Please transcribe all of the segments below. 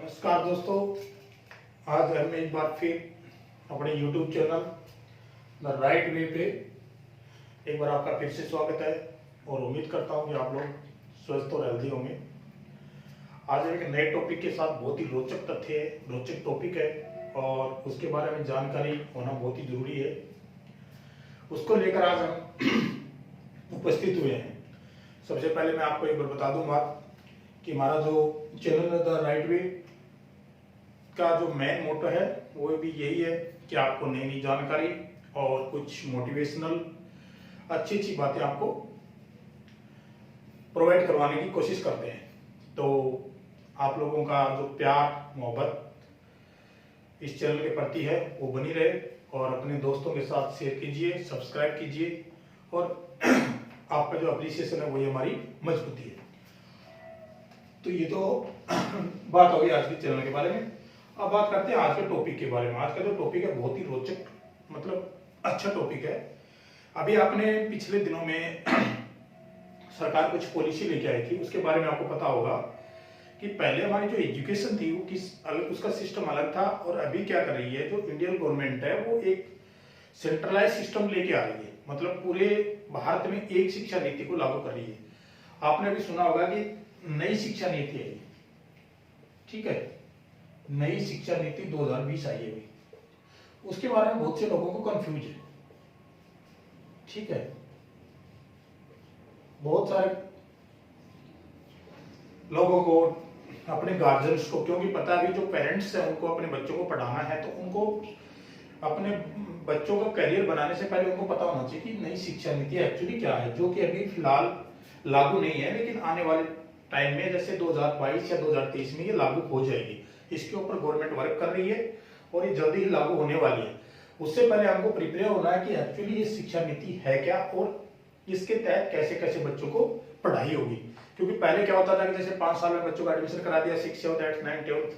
नमस्कार दोस्तों, आज हम एक बार फिर अपने YouTube channel the right way पे एक बार आपका फिर से स्वागत है और उम्मीद करता हूँ कि आप लोग स्वस्थ और हेल्दी होंगे। आज एक नए टॉपिक के साथ बहुत ही रोचक तथ्य है, रोचक टॉपिक है और उसके बारे में जानकारी होना बहुत ही जरूरी है। उसको लेकर आज हम उपस्थित हुए हैं। सबसे पहले मैं आपको एक बार बता दूंगा कि हमारा जो चैनल है द राइट वे का जो मेन मोटो है वो भी यही है कि आपको नई नई जानकारी और कुछ मोटिवेशनल अच्छी बातें आपको प्रोवाइड करवाने की कोशिश करते हैं। तो आप लोगों का जो प्यार मोहब्बत इस चैनल के प्रति है वो बनी रहे और अपने दोस्तों के साथ शेयर कीजिए, सब्सक्राइब कीजिए और आपका जो अप्रिसिएशन है वही हमारी मजबूती है। तो ये तो बात हो गई आज के चैनल के बारे में। अब बात करते हैं आज के टॉपिक के बारे में। आज का जो टॉपिक है बहुत ही रोचक अच्छा टॉपिक है। अभी आपने पिछले दिनों में सरकार कुछ पॉलिसी लेके आई थी, उसके बारे में आपको पता होगा कि पहले हमारी जो एजुकेशन थी वो उसका सिस्टम अलग था और अभी क्या कर रही है, जो इंडियन गवर्नमेंट है वो एक सेंट्रलाइज सिस्टम लेके आ रही है। मतलब पूरे भारत में एक शिक्षा नीति को लागू कर रही है। आपने भी सुना होगा कि नई शिक्षा नीति है, ठीक है, नई शिक्षा नीति 2020 आई है अभी। उसके बारे में बहुत से लोगों को कंफ्यूज है, ठीक है। बहुत सारे लोगों को, अपने गार्जियंस को, क्योंकि पता है अभी जो पेरेंट्स है उनको अपने बच्चों को पढ़ाना है तो उनको अपने बच्चों का करियर बनाने से पहले उनको पता होना चाहिए कि नई शिक्षा नीति एक्चुअली क्या है, जो कि अभी फिलहाल लागू नहीं है, लेकिन आने वाले टाइम में जैसे 2022 या 2023 में ये लागू हो जाएगी। इसके ऊपर गवर्नमेंट वर्क कर रही है और ये जल्दी ही लागू होने वाली है। उससे पहले हमको प्रिपेयर होना है कि एक्चुअली ये शिक्षा नीति है क्या और इसके तहत कैसे कैसे बच्चों को पढ़ाई होगी। क्योंकि पहले क्या होता था कि जैसे 5 साल में बच्चों का एडमिशन करा दिया, 6, 7, 8, 9, 10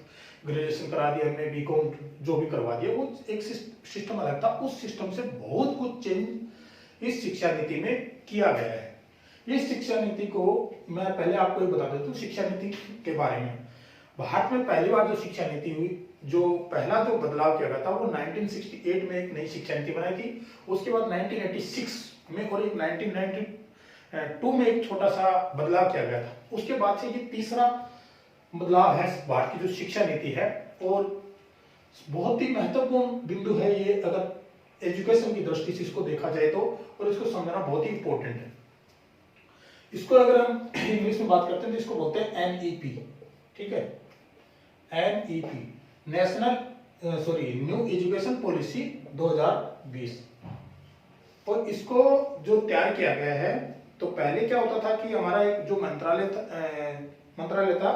ग्रेजुएशन करा दिया, हमने बीकॉम जो भी करवा दिया, वो एक सिस्टम अलग था। उस सिस्टम से बहुत कुछ चेंज इस शिक्षा नीति में किया गया है। इस शिक्षा नीति को मैं पहले आपको ये बता देता हूँ शिक्षा नीति के बारे में। भारत में पहली बार जो शिक्षा नीति हुई, जो पहला जो बदलाव किया गया था वो 1968 में एक नई शिक्षा नीति बनाई थी। उसके बाद 1986 में और एक 1992 में एक छोटा सा बदलाव किया गया था। उसके बाद से ये तीसरा बदलाव है भारत की जो शिक्षा नीति है और बहुत ही महत्वपूर्ण बिंदु है ये, अगर एजुकेशन की दृष्टि से इसको देखा जाए तो, और इसको समझना बहुत ही इंपॉर्टेंट है। इसको अगर हम इंग्लिश में बात करते हैं तो इसको बोलते हैं एनईपी, ठीक है, एनईपी, न्यू एजुकेशन पॉलिसी 2020। और इसको जो तैयार किया गया है, तो पहले क्या होता था कि हमारा एक जो मंत्रालय था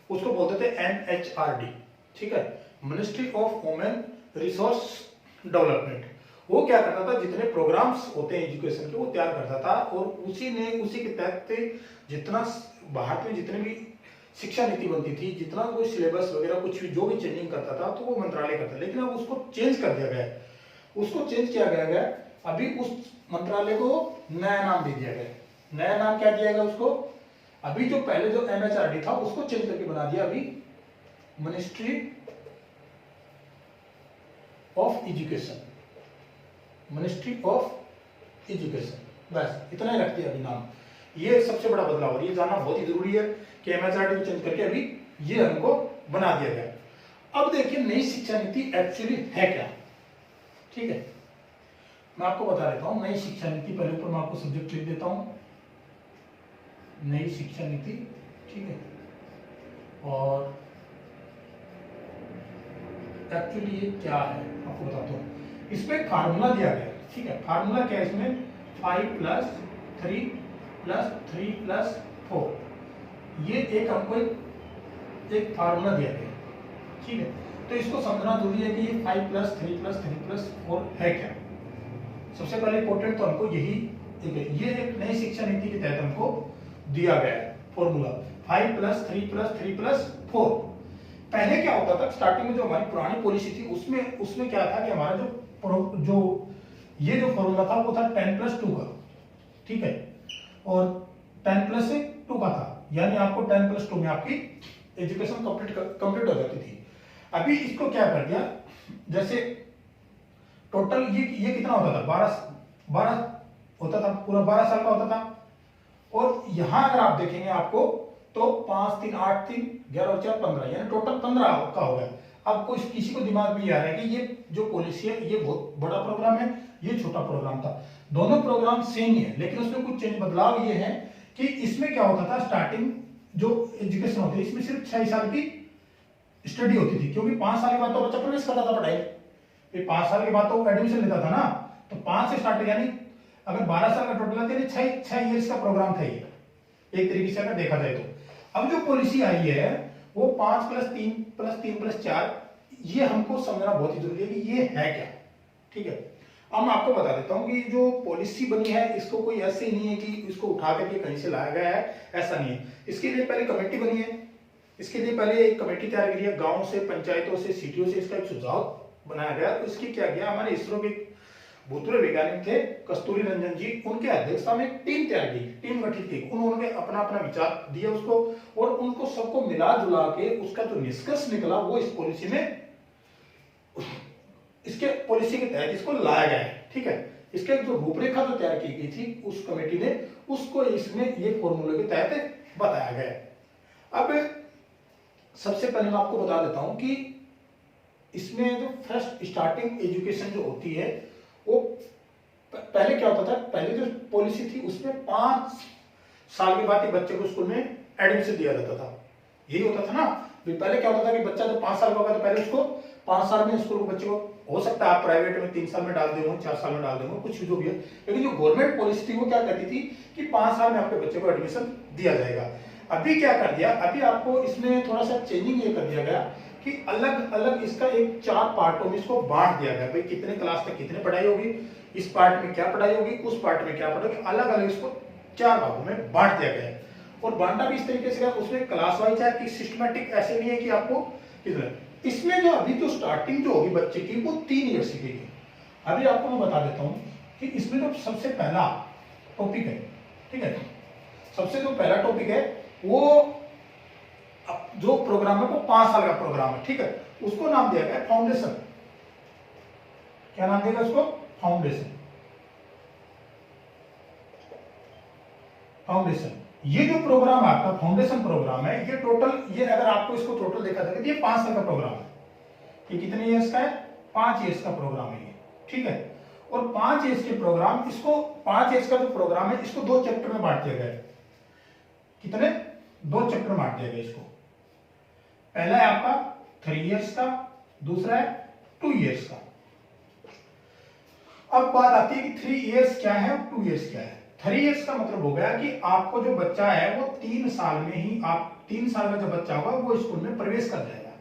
उसको बोलते थे एमएचआरडी, ठीक है, ministry of women resource development. वो क्या करता था, जितने प्रोग्राम्स होते हैं एजुकेशन के वो तैयार करता था और उसी के तहत जितना भारत में जितने भी शिक्षा नीति बनती थी, जितना कोई सिलेबस वगैरह कुछ भी जो भी चेंजिंग करता था तो वो मंत्रालय करता। लेकिन अब उसको चेंज कर दिया गया है, उसको चेंज किया गया। अभी उस मंत्रालय को नया नाम दे दिया गया। नया नाम क्या दिया गया उसको? अभी जो पहले जो एमएचआरडी था उसको चेंज करके बना दिया अभी ministry of education, ministry of education. बस इतना ही रख दिया अभी नाम। ये सबसे बड़ा बदलाव है, ये जानना बहुत ही जरूरी है कि एमएचआरडी को चेंज करके अभी ये हमको बना दिया गया। अब देखिए नई शिक्षा नीति एक्चुअली है क्या, ठीक है, मैं आपको बता देता हूं। नई शिक्षा नीति, पहले ऊपर मैं आपको सब्जेक्ट लिख देता हूं, नई शिक्षा नीति, ठीक है। और एक्चुअली ये क्या है आपको बताता हूं। इसमें एक फार्मूला दिया गया है, ठीक है। फार्मूला क्या है इसमें? 5 + 3 + 3 + 4, ये एक हमको एक फार्मूला दिया गया, ठीक है। तो इसको समझना जरूरी है कि ये 5 + 3 + 3 + 4 है क्या। सबसे पहले इंपॉर्टेंट तो हमको यही, ये एक नई शिक्षा नीति के तहत हमको दिया गया है फॉर्मूला 5 + 3 + 3 + 4। पहले क्या होता था, स्टार्टिंग में जो हमारी पुरानी पॉलिसी थी उसमें क्या था कि हमारा जो ये जो फॉर्मूला था वो था 10 + 2 का, ठीक है, और 10 + 2 का था, यानी आपको 10 + 2 में आपकी एजुकेशन कंप्लीट हो जाती थी। अभी इसको क्या कर दिया, जैसे टोटल ये कितना होता था, 12 होता था, पूरा 12 साल का होता था। और यहां अगर आप देखेंगे आपको तो 5 3 8 3 11 और 4 15, यानी टोटल 15 का हो गया। अब कोई किसी को दिमाग में आ रहा है कि ये जो पॉलिसी है ये बहुत बड़ा प्रोग्राम है, ये छोटा प्रोग्राम था। दोनों प्रोग्राम सेम ही है, लेकिन उसमें कुछ चेंज बदलाव ये है कि इसमें क्या होता था, स्टार्टिंग जो एजुकेशन होती है इसमें सिर्फ 6 साल की स्टडी होती थी, क्योंकि 5 साल के बाद तो बच्चा प्रवेश करता था पढ़ाई, 5 साल के बाद तो एडमिशन लेता था ना, तो 5 से स्टार्ट, यानी अगर 12 साल का टोटल है, 6 ईयर्स का प्रोग्राम था ये, एक तरीके से अगर देखा जाए तो। अब जो पॉलिसी आई है वो 5 + 3 + 3 + 4, ये हमको समझना बहुत ही जरूरी है कि ये है क्या। ठीक है, अब मैं आपको बता देता हूं कि जो पॉलिसी बनी है इसको कोई ऐसे ही नहीं है कि इसको उठा करके कहीं से लाया गया है, ऐसा नहीं है। इसके लिए पहले कमेटी बनी है, इसके लिए पहले एक कमेटी तैयार करी है, गांव से, पंचायतों से, सिटियों से इसका एक सुझाव बनाया गया। तो इसकी क्या किया, हमारे इसरो के भूतपूर्व वैज्ञानिक थे कस्तूरी रंजन जी, उनके अध्यक्षता में एक टीम तैयार की, टीम गठित की, उन्होंने अपना अपना विचार दिया उसको, और उनको सबको मिला जुला के उसका जो निष्कर्ष निकला वो इस पॉलिसी में, इसके पॉलिसी के तहत इसको लाया गया है। ठीक है, इसके जो रूपरेखा जो तैयार की गई थी उस कमेटी ने, उसको इसमें ये फॉर्मूले के तहत बताया गया है। अब सबसे पहले मैं आपको बता देता हूं कि इसमें जो फर्स्ट स्टार्टिंग एजुकेशन जो होती है वो पहले क्या होता था, पहले जो पॉलिसी थी उसमें 5 साल के बाद ही बच्चे को स्कूल में एडमिशन दिया जाता था, यही होता था ना। पहले क्या होता था कि बच्चा जब 5 साल का होगा तो पहले उसको 5 साल में स्कूल को बच्चे को, हो सकता है आप प्राइवेट में 3 साल में डाल दे, 4 साल में डाल दे, कुछ भी जो भी है, लेकिन जो गवर्नमेंट पॉलिसी थी वो क्या कहती थी कि 5 साल में आपके बच्चे को एडमिशन दिया जाएगा। अभी क्या कर दिया, अभी आपको इसमें थोड़ा सा चेंजिंग ये कर दिया गया कि अलग अलग इसका एक 4 पार्टों में इसको बांट दिया गया, भाई कितने क्लास तक कितने पढ़ाई होगी, इस पार्ट में क्या पढ़ाई होगी, उस पार्ट में क्या पढ़ाई होगी, अलग अलग इसको 4 भागों में बांट दिया गया है। और बांटा भी इस तरीके से गया, उसमें क्लास वाइज है कि सिस्टमैटिक, ऐसे नहीं है कि आपको कितना। इसमें जो अभी जो स्टार्टिंग जो होगी बच्चे की वो 3 ईयर सीखेगी। अभी आपको मैं बता देता हूं कि इसमें जो सबसे पहला टॉपिक है, ठीक है, सबसे जो पहला टॉपिक है वो जो प्रोग्राम है वो 5 साल का प्रोग्राम है। ठीक है, उसको नाम दिया गया फाउंडेशन। क्या नाम दिया गया उसको, फाउंडेशन। फाउंडेशन ये जो प्रोग्राम है आपका फाउंडेशन प्रोग्राम है, ये टोटल, ये अगर आपको इसको टोटल देखा जाए तो ये 5 साल का प्रोग्राम है। ये कितने ईयर्स का है, 5 ईयर्स का प्रोग्राम है ये। ठीक है, और 5 ईयर्स के प्रोग्राम, इसको 5 ईयर्स का जो प्रोग्राम है इसको 2 चैप्टर में बांट दिया गया है। कितने, 2 चैप्टर में बांट दिया गया इसको। पहला है आपका 3 ईयर्स का, दूसरा है 2 ईयर्स का। अब बात आती है कि 3 ईयर्स क्या है और 2 ईयर्स क्या है। 3 ईयर्स का मतलब हो गया कि आपको जो बच्चा है वो 3 साल में ही, आप 3 साल का जब बच्चा होगा वो स्कूल में प्रवेश कर जाएगा।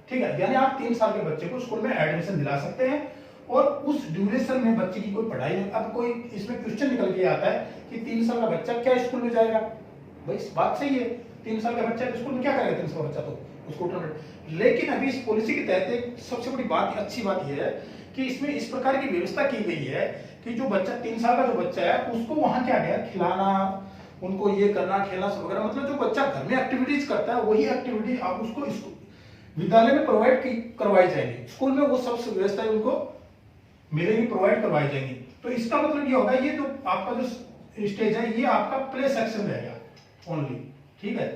ठीक है, यानी आप 3 साल के बच्चे को स्कूल में एडमिशन दिला सकते हैं, और उस ड्यूरेशन में बच्चे की कोई पढ़ाई नहीं। अब कोई इसमें क्वेश्चन निकल के आता है कि 3 साल का बच्चा क्या स्कूल में जाएगा, भाई बात सही है, 3 साल का बच्चा स्कूल में क्या करेगा, 3 साल का बच्चा तो उसको, लेकिन अभी इस पॉलिसी के तहत एक सबसे बड़ी बात, अच्छी बात यह है कि इसमें इस प्रकार की व्यवस्था की गई है कि जो बच्चा 3 साल का जो बच्चा है उसको वहां क्या गया, खिलाना, उनको ये करना, खेलना वगैरह, मतलब जो बच्चा घर में एक्टिविटीज करता है वही एक्टिविटी आप उसको विद्यालय में प्रोवाइड करवाई जाएगी, स्कूल में वो सब व्यवस्थाएं उनको मिलेगी, प्रोवाइड करवाई जाएंगी। तो इसका मतलब ये होगा, ये जो आपका जो स्टेज है ये आपका प्ले सेक्शन रहेगा ओनली। ठीक है,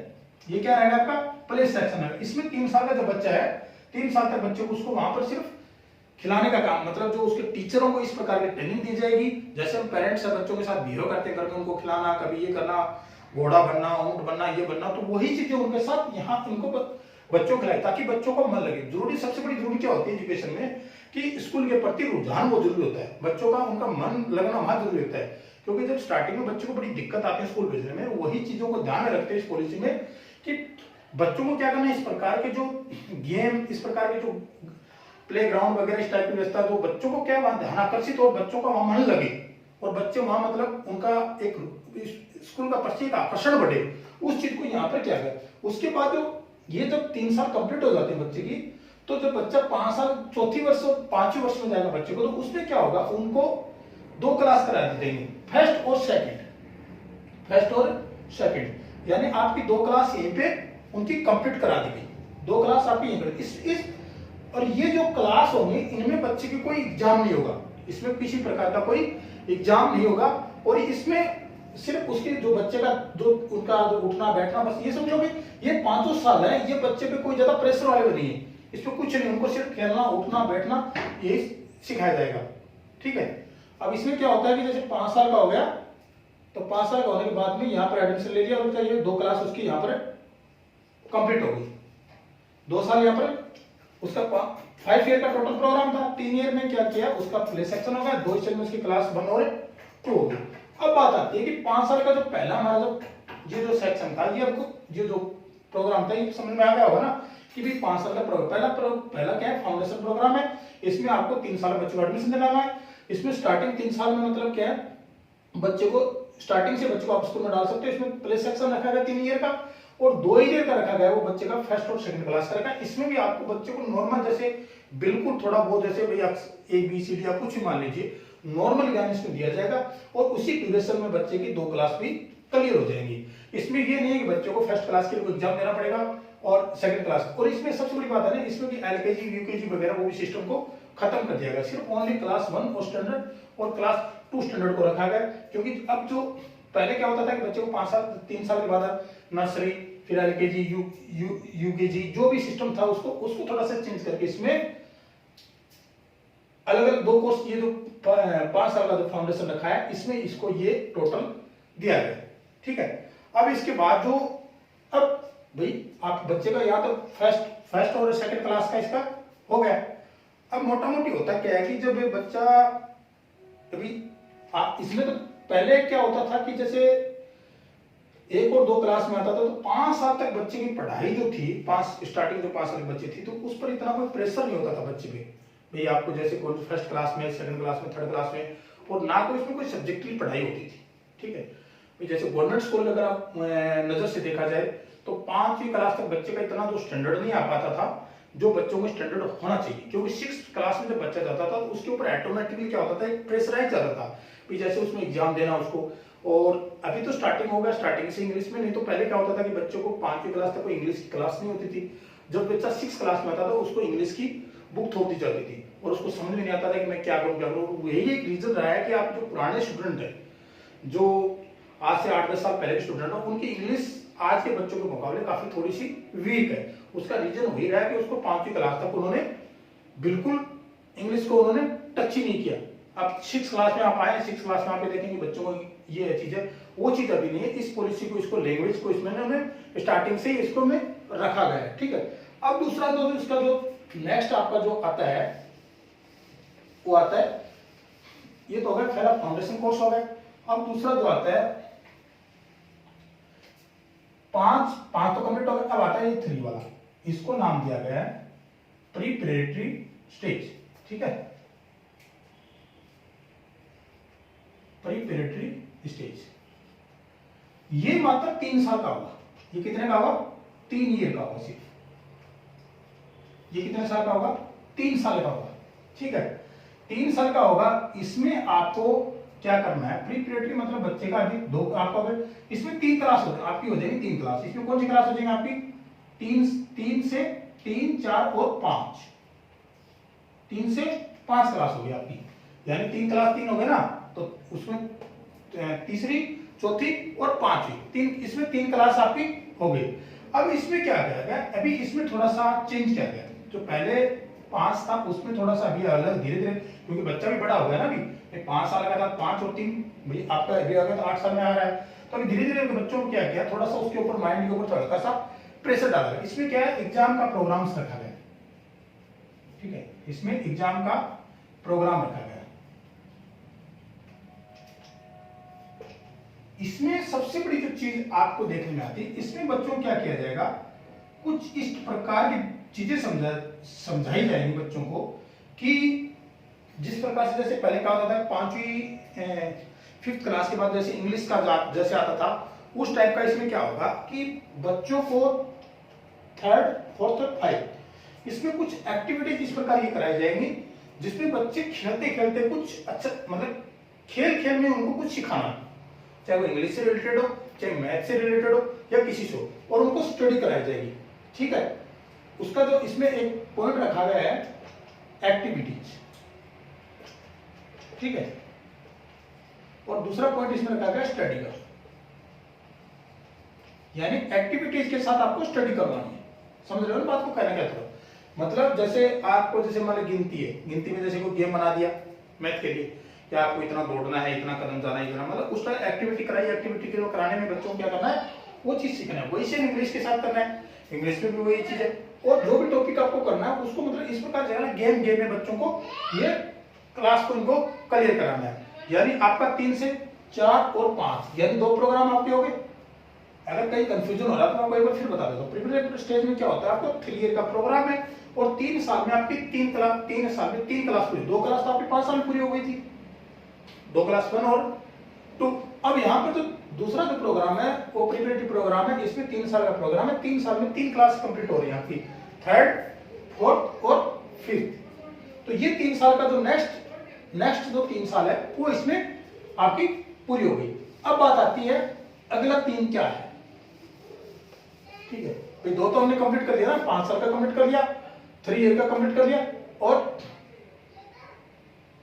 ये क्या रहेगा आपका प्ले सेक्शन है। इसमें 3 साल का जो बच्चा है, 3 साल तक बच्चे को उसको वहां पर सिर्फ खिलाने का काम, मतलब जो उसके टीचरों को इस प्रकार की ट्रेनिंग दी जाएगी, जैसे हम पेरेंट्स बच्चों के साथ बिहेव करते हैं, करके उनको खिलाना, कभी ये करना, घोड़ा बनना, ऊंट बनना, ये बनना, तो वही चीजें उनके साथ यहाँ इनको बच्चों खिलाए ताकि बच्चों को मन लगे। जरूरी, सबसे बड़ी जरूरी क्या होती है एजुकेशन में कि स्कूल के प्रति रुझान वो जरूरी होता है, बच्चों का उनका मन लगना वहां जरूरी होता है। क्योंकि जब स्टार्टिंग में बच्चों को बड़ी दिक्कत आती है स्कूल भेजने में, वही चीजों को ध्यान में रखते हैं इस पॉलिसी में कि बच्चों को क्या करना है, इस प्रकार के जो गेम, इस प्रकार के जो प्ले ग्राउंड वगैरह इस टाइप की व्यवस्था, जो बच्चों को क्या वहां ध्यान आकर्षित और बच्चों का वहां मन लगे, और बच्चे वहां मतलब उनका एक स्कूल का प्रति आकर्षण बढ़े, उस चीज को यहाँ पर क्या है। उसके बाद जो ये जब 3 साल कंप्लीट हो जाते हैं बच्चे की, तो जब बच्चा 5 साल, चौथी वर्ष और 5वीं वर्ष में जाएगा बच्चे को, तो उसमें क्या होगा, उनको 2 क्लास करा दी जाएंगी, फर्स्ट और सेकंड, फर्स्ट और सेकंड, यानी आपकी 2 क्लास यहीं पे उनकी कंप्लीट करा दी गई, 2 क्लास आपकी यहीं पर इस और ये जो क्लास होंगे इनमें बच्चे की कोई एग्जाम नहीं होगा, इसमें किसी प्रकार का कोई एग्जाम नहीं होगा। और इसमें सिर्फ उसके जो बच्चे का जो उनका जो उठना बैठना, बस ये समझोगे ये 5 साल है, ये बच्चे पे कोई ज्यादा प्रेशर वाले नहीं है, इसमें कुछ नहीं, उनको सिर्फ खेलना उठना बैठना ये सिखाया जाएगा। ठीक है, अब इसमें क्या होता है कि जैसे 5 साल का हो गया तो 5 साल का होने के बाद में यहाँ पर एडमिशन ले लिया और क्या ये 2 क्लास उसकी यहाँ पर कंप्लीट हो गई, 2 साल यहाँ पर उसका 5 ईयर का टोटल प्रोग्राम था, 3 ईयर में क्या किया उसका प्ले सेक्शन हो गया, 2 ईयर में उसकी क्लास 1 और 2 हो गई। अब बात आती है कि 5 साल का जो पहला हमारा जो सेक्शन था, ये आपको ये जो प्रोग्राम था ये समझ में आ गया होगा ना कि भाई 5 साल का पहला क्या है, फाउंडेशन प्रोग्राम है, इसमें आपको 3 साल बच्चे को एडमिशन दिलाना है। इसमें स्टार्टिंग 3 साल में मतलब क्या है, बच्चे को स्टार्टिंग से बच्चे को आप स्कूल में डाल सकते हो। इसमें प्ले सेक्शन रखा गया 3 ईयर का और 2 ईयर का रखा गया वो बच्चे का फर्स्ट और सेकंड क्लास का रखा। इसमें भी आपको बच्चे को नॉर्मल जैसे बिल्कुल थोड़ा बहुत जैसे भाई ABCD या कुछ भी मान लीजिए नॉर्मल ज्ञान इसमें दिया जाएगा और उसी ड्यूरेशन में बच्चे की 2 क्लास भी क्लियर हो जाएंगी। इसमें ये नहीं है कि बच्चे को फर्स्ट क्लास के लिए एग्जाम देना पड़ेगा और सेकंड क्लास। और इसमें सबसे बड़ी बात है ना, इसमें कि LKG UKG वगैरह वो भी सिस्टम को खत्म कर दिया गया, सिर्फ ओनली क्लास 1 और स्टैंडर्ड और क्लास 2 स्टैंडर्ड को रखा गया। क्योंकि अब जो पहले क्या होता था कि बच्चे को 5 साल 3 साल के बाद नर्सरी फिर LKG UKG जो भी सिस्टम था उसको थोड़ा सा चेंज करके इसमें अलग अलग 2 कोर्स, ये जो 5 साल का जो फाउंडेशन रखा है इसमें इसको ये टोटल दिया गया। ठीक है, अब इसके बाद जो अब भाई आप बच्चे का या तो फर्स्ट और सेकंड क्लास का इसका हो गया। अब मोटा मोटी होता क्या है कि जब बच्चा अभी इसमें तो पहले क्या होता था कि जैसे 1 और 2 क्लास में आता था तो 5 साल तक बच्चे की पढ़ाई जो थी, स्टार्टिंग जो 5 साल के बच्चे थी तो उस पर इतना कोई प्रेशर नहीं होता था बच्चे पे, भाई आपको जैसे कोई फर्स्ट क्लास में सेकंड क्लास में थर्ड क्लास में, और ना कोई इसमें कोई सब्जेक्टिव पढ़ाई होती थी। ठीक है, जैसे गवर्नमेंट स्कूल अगर आप नजर से देखा जाए तो 5वीं क्लास तक बच्चे का इतना जो स्टैंडर्ड नहीं आ पाता था जो बच्चों को स्टैंडर्ड होना चाहिए, क्योंकि 6th क्लास में जब बच्चा जाता था तो उसके ऊपर ऑटोमेटिकली क्या होता था, एक प्रेशराइज जाता था कि जैसे उसमें एग्जाम देना उसको। और अभी तो स्टार्टिंग हो गया, स्टार्टिंग से इंग्लिश में, नहीं तो पहले क्या होता था कि बच्चों को 5वीं क्लास तक कोई इंग्लिश की क्लास नहीं होती थी। जब बच्चा 6th क्लास में आता था उसको इंग्लिश की बुक थोपती जाती थी और उसको समझ में नहीं आता था कि मैं क्या करूं। यही एक रीजन रहा है कि आप जो पुराने स्टूडेंट हैं, जो आज से 8-10 साल पहले के स्टूडेंट हैं, उनकी इंग्लिश आज के बच्चों के मुकाबले काफी थोड़ी सी वीक है। उसका रीजन वही रहा है कि उसको 5वीं क्लास तक उन्होंने बिल्कुल इंग्लिश को उन्होंने टच ही नहीं किया। अब 6th क्लास में आप आए, 6th क्लास में आप देखेंगे बच्चों को ये चीज है, वो चीज अभी नहीं है। इस पॉलिसी को, इसको लैंग्वेज को इसमें उन्होंने स्टार्टिंग से इसको में रखा गया है। ठीक है, अब दूसरा जो इसका जो नेक्स्ट आपका जो आता है वो आता है, ये तो हो गया पहला फाउंडेशन कोर्स हो गया। अब दूसरा जो आता है 5 तो कंप्लीट हो गया, अब आता है ये 3 वाला, इसको नाम दिया गया है प्रीपरेटरी स्टेज। ठीक है, प्रीपरेटरी स्टेज, ये मात्र 3 साल का होगा। ये कितने का होगा, 3 ईयर का होगा सिर्फ। ये कितने साल का होगा, 3 साल का होगा। ठीक है, 3 साल का होगा। इसमें आपको क्या करना है, प्रीपरेटरी मतलब बच्चे का अभी 2 आपका हो गया, इसमें 3 क्लास आपकी हो जाएगी, 3 क्लास। इसमें कौन सी क्लास हो जाएगी आपकी, 3 से 3, 4 और 5, 3 से 5 क्लास हो गई आपकी, यानी 3 क्लास 3 हो गए ना, तो उसमें तीसरी, चौथी और 5वीं, 3 इसमें 3 क्लास आपकी हो गई। अब इसमें क्या किया गया, अभी इसमें थोड़ा सा चेंज किया गया, जो पहले 5 था उसमें थोड़ा सा अभी अलग धीरे धीरे, क्योंकि बच्चा भी बड़ा हो गया ना, अभी 5 साल का था, 5 और 3 भाई आपका अभी आ गया तो 8 साल में आ रहा है, तो अभी धीरे धीरे बच्चों को क्या किया, थोड़ा सा उसके ऊपर माइंड के ऊपर हल्का सा प्रेशर डाला गया। इसमें क्या है, एग्जाम का प्रोग्राम रखा गया। ठीक है, इसमें एग्जाम का प्रोग्राम रखा गया। इसमें सबसे बड़ी जो चीज आपको देखने में आती है, इसमें बच्चों को क्या किया जाएगा, कुछ इस प्रकार की चीजें समझाई जाएंगी बच्चों को कि जिस प्रकार से जैसे पहले क्या होता था 5वीं 5th क्लास के बाद जैसे इंग्लिश का जैसे आता था, उस टाइप का इसमें क्या होगा कि बच्चों को 3rd, 4th और 5th इसमें कुछ एक्टिविटीज इस प्रकार की कराई जाएंगी जिसमें बच्चे खेलते खेलते कुछ अच्छा, मतलब खेल खेल में उनको कुछ सिखाना, चाहे वो इंग्लिश से रिलेटेड हो, चाहे मैथ से रिलेटेड हो या किसी से हो, और उनको स्टडी कराई जाएगी। ठीक है, उसका जो इसमें एक पॉइंट रखा गया है एक्टिविटीज, ठीक है, और दूसरा पॉइंट इसमें रखा गया स्टडी का, यानी एक्टिविटीज के साथ आपको स्टडी करवानी है। समझ रहे हो ना बात को, कहना क्या था? मतलब जैसे आपको, जैसे मान लो गिनती है, गिनती में जैसे कोई गेम बना दिया मैथ के लिए कि आपको इतना दौड़ना है, इतना कदम जाना है, इतना, मतलब उसका एक्टिविटी कराई, एक्टिविटी के कराने में बच्चों को क्या करना है, वो चीज सीखना है। वही सेम इंग्लिश के साथ करना है, इंग्लिश में भी वही चीज है, और जो भी टॉपिक आपको करना है उसको मतलब इस प्रकार से गेम गेम में बच्चों को ये क्लास को इनको क्लियर कराना है। यानी आपका 3 से 4 और 5 यानी 2 प्रोग्राम आपके हो गए। अगर कहीं कंफ्यूजन हो रहा है तो मैं आपको एक बार फिर बता देता हूँ। प्रिपरेटरी स्टेज में क्या होता है, आपको 3 ईयर का प्रोग्राम है और 3 साल में आपकी 3 साल में 3 क्लास पूरी, 2 क्लास तो आपकी 5 साल में पूरी हो गई थी, 2 क्लास 1 और 2। अब यहाँ पर जो दूसरा जो प्रोग्राम है वो प्रिपरेटरी प्रोग्राम है, इसमें 3 साल का प्रोग्राम है, 3 साल में 3 क्लास कंप्लीट हो रही है आपकी, 3rd, 4th और 5th। तो ये 3 साल का जो नेक्स्ट जो 3 साल है वो इसमें आपकी पूरी हो गई। अब बात आती है अगला 3 क्या है, ठीक है भाई, 2 तो हमने कंप्लीट कर दिया ना, 5 साल का कंप्लीट कर लिया, 3 ईयर का कंप्लीट कर लिया, और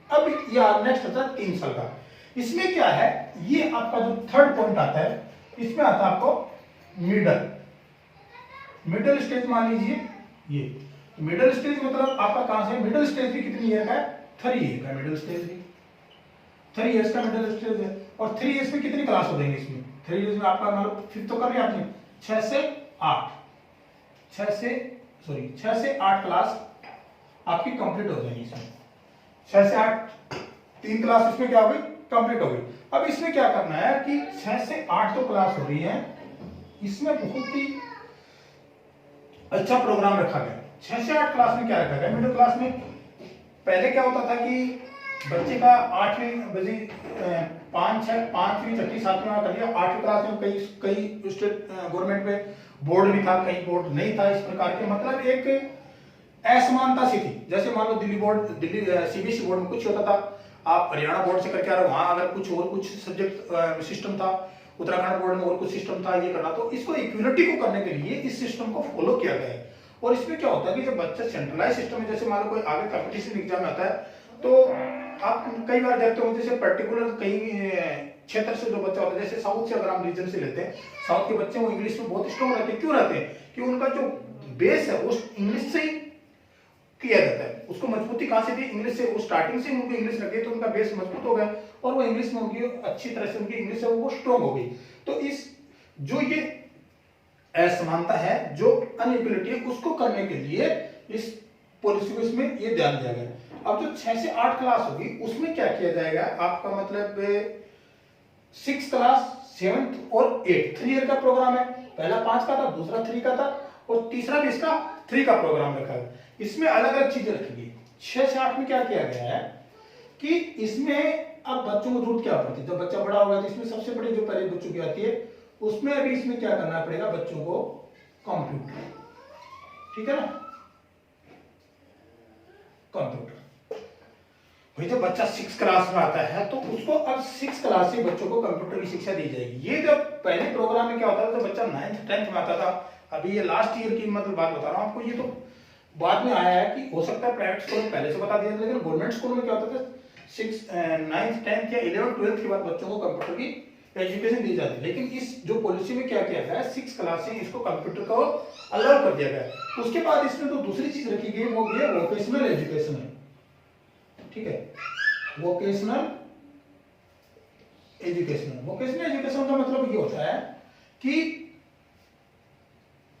अब ये नेक्स्ट आता है 3 साल का। इसमें क्या है, ये आपका जो 3rd पॉइंट आता है, इसमें आता है आपको मिडिल स्टेज। मान लीजिए ये मिडिल स्टेज मतलब आपका कहां से, मिडिल स्टेज भी कितनी ईयर का है, 3 ईयर का मिडिल स्टेज भी, 3 इयर्स का मिडिल स्टेज है। और 3 इयर्स में कितनी क्लास हो जाएंगे इसमें, 3 इयर्स में आपका मतलब 5th तो कर लिया आपने, 6 से 8 क्लास आपकी कंप्लीट हो जाएगी इसमें, 6 से 8 3 क्लास इसमें क्या हो गई, कंप्लीट हो गई। अब इसमें क्या करना है कि 6 से 8 तो क्लास हो रही है, इसमें बहुत ही अच्छा प्रोग्राम रखा गया। 6 से 8 क्लास में क्या रखा गया, मिडिल क्लास में पहले क्या होता था कि बच्चे का 8वीं बजे 5वीं 6वीं 7वीं कर लिया, 8वीं क्लास में कई स्टेट गवर्नमेंट में बोर्ड भी था, कहीं बोर्ड नहीं था, इस प्रकार के मतलब एक असमानता सी थी। जैसे मान लो दिल्ली सीबीएसई बोर्ड में कुछ होता था, आप हरियाणा बोर्ड से करके आ रहे हो, वहां अगर कुछ सब्जेक्ट सिस्टम था, उत्तराखंड बोर्ड में और कुछ सिस्टम था, ये करना, तो इसको इक्विलिटी को करने के लिए इस सिस्टम को फॉलो किया गया है। और इसमें क्या होता है कि जब बच्चा सेंट्रलाइज सिस्टम में, जैसे मान लो कोई आगे कंपटीशन एग्जाम में आता है, तो आप कई बार देखते हो जैसे पर्टिकुलर कई क्षेत्र से जो बच्चा होता है, जैसे साउथ से अगर हम रीजन से लेते हैं, साउथ के बच्चे वो इंग्लिश में बहुत स्ट्रॉन्ग रहते हैं। क्यों रहते हैं, कि उनका जो बेस है वो इंग्लिश से ही किया जाता है। उसको मजबूती कहां से थी, इंग्लिश से, वो स्टार्टिंग से उनको इंग्लिश लग गई तो उनका बेस मजबूत हो गया, और वो इंग्लिश में उनकी अच्छी तरह से उनकी इंग्लिश है वो स्ट्रॉन्ग हो गई। तो इस जो ये असमानता है, जो अनइक्वलिटी है, उसको करने के लिए इस पॉलिसी को इसमें ये ध्यान दिया गया। अब जो 6 से 8 क्लास होगी उसमें क्या किया जाएगा, आपका मतलब 6th क्लास 7th और 8th 3 ईयर का प्रोग्राम है। पहला 5 का था, दूसरा 3 का था, और तीसरा भी इसका 3 का प्रोग्राम रखा है। इसमें अलग अलग चीजें रखी गई। 6 से 8 में क्या किया गया है कि इसमें अब बच्चों को जरूरत क्या पड़ती है, जब बच्चा बड़ा होगा तो इसमें सबसे बड़ी जो पहले बच्चों की आती है, उसमें अभी इसमें क्या करना पड़ेगा बच्चों को, कंप्यूटर, ठीक है ना, कंप्यूटर। भाई जब बच्चा 6 क्लास में आता है तो उसको अब 6 क्लास से बच्चों को कंप्यूटर की शिक्षा दी जाएगी। ये जब पहले प्रोग्राम में क्या होता था, जब बच्चा 9th 10th में आता था, अभी ये लास्ट ईयर की मतलब बात बता रहा हूं आपको, ये तो बाद में आया है कि हो सकता है प्राइवेट स्कूल में पहले से बता दिया, लेकिन गवर्नमेंट स्कूल में क्या होता था, 9th 10th या 11th 12th के बाद बच्चों को कंप्यूटर की एजुकेशन दी जाती है। लेकिन इस जो पॉलिसी में क्या किया गया है, 6 क्लास से इसको कंप्यूटर को अलाउ कर दिया गया। उसके बाद इसमें तो दूसरी चीज रखी गई वो ये वोकेशनल एजुकेशन है, ठीक है, वोकेशनल एजुकेशन का मतलब ये होता है कि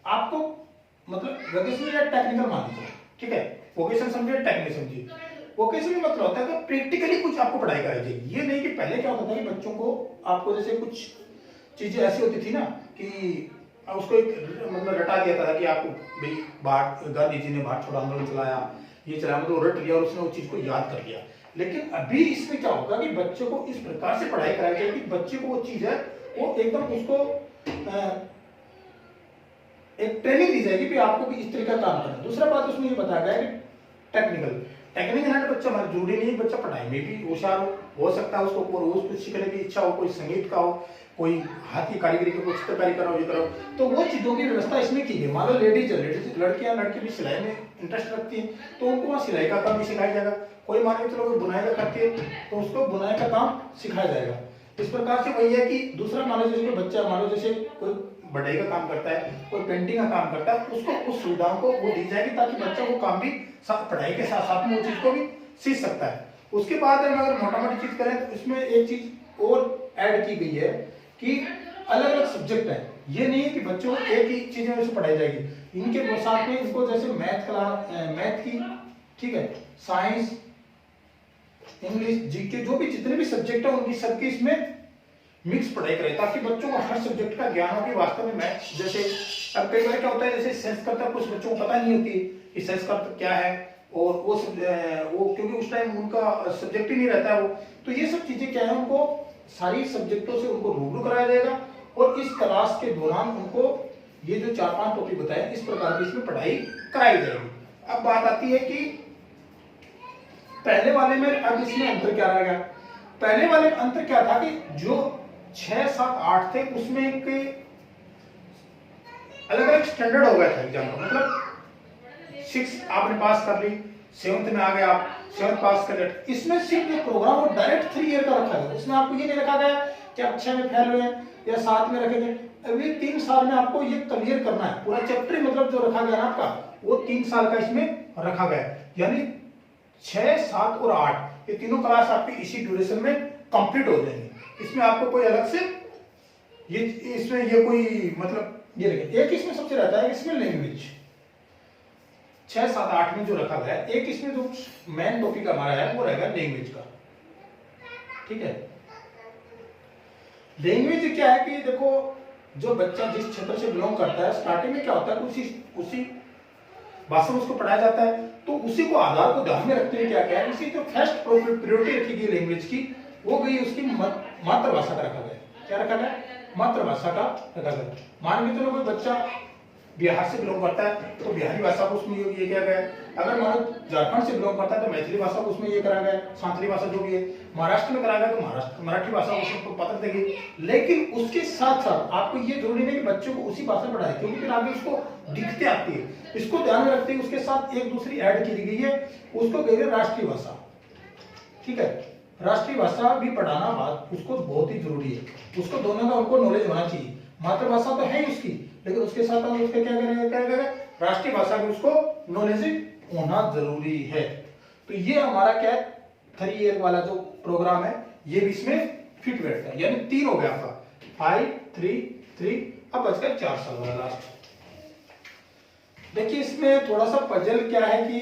आपको मतलब वोकेशनल या टेक्निकल मान लीजिए, ठीक है, वोकेशन समझिए, टेक्निकल समझिए। वोकेशनल मतलब होता है कि प्रैक्टिकली कुछ आपको पढ़ाई कराई जाएगी। ये नहीं कि पहले क्या होता था कि बच्चों को आपको जैसे कुछ चीजें ऐसी होती थी ना कि उसको एक मतलब रटा दिया था कि आपको भाई बाहर गांधी जी ने भारत छोड़ो आंदोलन चलाया, ये चलाया, मतलब रट लिया और उसने उस चीज को याद कर लिया। लेकिन अभी इसमें क्या होगा कि बच्चों को इस प्रकार से पढ़ाई कराई जाएगी कि बच्चे को वो चीज है वो एकदम उसको एक ट्रेनिंग दी जाएगी कि आपको भी इस तरीके का काम करना है। दूसरा बात उसमें ये बताया गया कि टेक्निकल है, बच्चा हमारा जरूरी नहीं बच्चा पढ़ाई में भी होशियार हो सकता है, उसको रोज कुछ सीखने की इच्छा हो, कोई संगीत का हो, कोई हाथ की कारीगरी की कोई चित्रकारी कराओ, ये कराओ, तो वो चीज़ों की व्यवस्था इसमें की गई। मान लो लेडीज लड़कियां लड़के भी सिलाई में इंटरेस्ट रखती हैं, तो उनको वहाँ सिलाई का काम भी सिखाया जाएगा। कोई मान के चलो कोई बुनाई का करती है, तो उसको बुनाई का काम सिखाया जाएगा। इस प्रकार से वही है कि दूसरा मान लो जैसे कोई बच्चा, मान लो जैसे कोई बढ़ई का काम करता है, कोई पेंटिंग का काम करता है, उसको उस सुविधाओं को वो दी जाएगी ताकि बच्चा वो काम भी पढ़ाई के साथ साथ में वो चीज़ को भी सीख सकता है। उसके बाद अगर मोटा मोटी चीज करें तो इसमें एक चीज और ऐड की गई है कि अलग अलग सब्जेक्ट है। ये नहीं है कि बच्चों को एक ही चीज में से पढ़ाई जाएगी, इनके साथ में इनको जैसे मैथ की, ठीक है, साइंस, इंग्लिश, जीके, जो भी जितने भी सब्जेक्ट है उनकी सबकी इसमें मिक्स पढ़ाई करें ताकि बच्चों को हर सब्जेक्ट का ज्ञान हो कि वास्तव में मैथ जैसे अब कई बार क्या होता है जैसे सेंस करता कुछ बच्चों को पता नहीं होती कि सेंस का क्या है, और वो क्योंकि उस टाइम उनका सब्जेक्ट ही नहीं रहता है वो, तो ये सब चीजें क्या है उनको सारी सब्जेक्टों से उनको रूबरू कराया जाएगा और इस क्लास के दौरान उनको ये जो 4-5 टॉपिक बताए इस प्रकार की इसमें पढ़ाई कराई जाएगी। अब बात आती है कि पहले वाले में अब इसमें अंतर क्या रह गया। पहले वाले में अंतर क्या था कि जो 6, 7, 8 थे उसमें एक अलग अलग स्टैंडर्ड हो गया था एग्जाम का, मतलब 6 आपने पास कर ली, 7th में आ गए आप, 7th पास कर लिया। इसमें सिर्फ जो प्रोग्राम वो डायरेक्ट 3 ईयर का रखा गया, उसमें आपको ये नहीं रखा गया कि आप 6 में फेल हुए या 7 में रखे गए। अभी 3 साल में आपको ये क्लियर करना है पूरा चैप्टर, मतलब जो रखा गया ना आपका वो 3 साल का इसमें रखा गया, यानी 6, 7 और 8 ये तीनों क्लास आपकी इसी ड्यूरेशन में कंप्लीट हो जाएंगे। इसमें आपको कोई अलग से ये इसमें ये कोई मतलब ये रखे। एक इसमें सबसे रहता है इसमें लैंग्वेज 6, 7, 8 में जो रखा गया है, एक इसमें जो मेन टॉपिक हमारा है वो रहेगा लैंग्वेज का, ठीक है। लैंग्वेज क्या है कि देखो जो बच्चा जिस क्षेत्र से बिलोंग करता है स्टार्टिंग में क्या होता है उसी भाषा में उसको पढ़ाया जाता है, तो उसी को आधार को ध्यान में रखते हुए क्या क्या है इसी जो फर्स्ट प्रायोरिटी रखी गई लैंग्वेज की वो गई उसकी मातृभाषा का रखा गया। क्या रखा गया? मातृभाषा का रखा गया। मान के चलो कोई बच्चा बिहार से बिलोंग करता है तो बिहारी भाषा को उसमें ये किया गया। अगर मानो झारखंड से बिलोंग करता है तो मैथिली भाषा को उसमें ये करा गया, सांथली भाषा जो भी है। महाराष्ट्र में करा गया तो मराठी भाषा उसको पता देगी। लेकिन उसके साथ साथ आपको ये जरूरी नहीं कि बच्चों को उसी भाषा पढ़ाए, क्योंकि फिर आगे उसको दिक्कतें आती है। इसको ध्यान में रखते हुए उसके साथ एक दूसरी ऐड की गई है, उसको कहेंगे राष्ट्रीय भाषा, ठीक है। राष्ट्रीय भाषा भी पढ़ाना बात उसको बहुत ही जरूरी है, उसको दोनों का उनको नॉलेज होना चाहिए। मातृभाषा तो है ही उसकी, लेकिन उसके साथ हम उसके क्या करेंगे राष्ट्रीय भाषा की उसको नॉलेज होना जरूरी है। तो ये हमारा क्या है 3 ईयर वाला जो प्रोग्राम है ये भी इसमें फिट बैठता है, यानी 3 हो गया आपका 5, 3, 3। अब बच गया 4 साल वाला लास्ट। देखिए इसमें थोड़ा सा पजल क्या है कि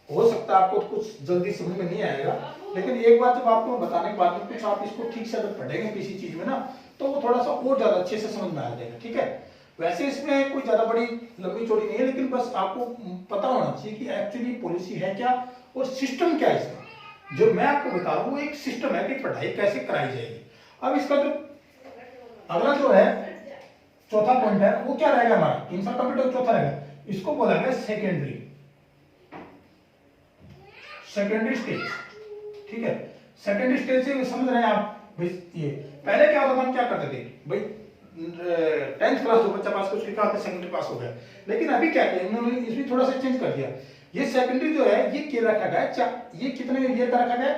हो सकता है आपको कुछ जल्दी समझ में नहीं आएगा, लेकिन एक बार जब आपको बताने के बाद में कुछ आप इसको ठीक से अगर पढ़ेंगे किसी चीज में ना तो वो थोड़ा सा और ज्यादा अच्छे से समझ में आ जाएगा, ठीक है। वैसे इसमें कोई ज्यादा बड़ी लंबी चौड़ी नहीं है, लेकिन बस आपको पता होना चाहिए कि एक्चुअली पॉलिसी है क्या और सिस्टम क्या है इसका। जो मैं आपको बता रहा हूँ वो एक सिस्टम है कि पढ़ाई कैसे कराई जाएगी। अब इसका जो अगला जो है चौथा पॉइंट है वो क्या रहेगा हमारा 3 साल कंप्लीट चौथा रहेगा, इसको बोला गया सेकेंडरी स्टेज, ठीक है। सेकेंडरी स्टेज से समझ रहे हैं आप भाई। ये पहले क्या होता था, हम क्या करते थे भाई 10th क्लास जो बच्चा पास कर उसके बाद सेकेंडरी पास हो गया। लेकिन अभी क्या किया इन्होंने इसमें थोड़ा सा चेंज कर दिया। ये सेकेंडरी जो है ये क्या रखा गया, ये कितने ईयर का रखा गया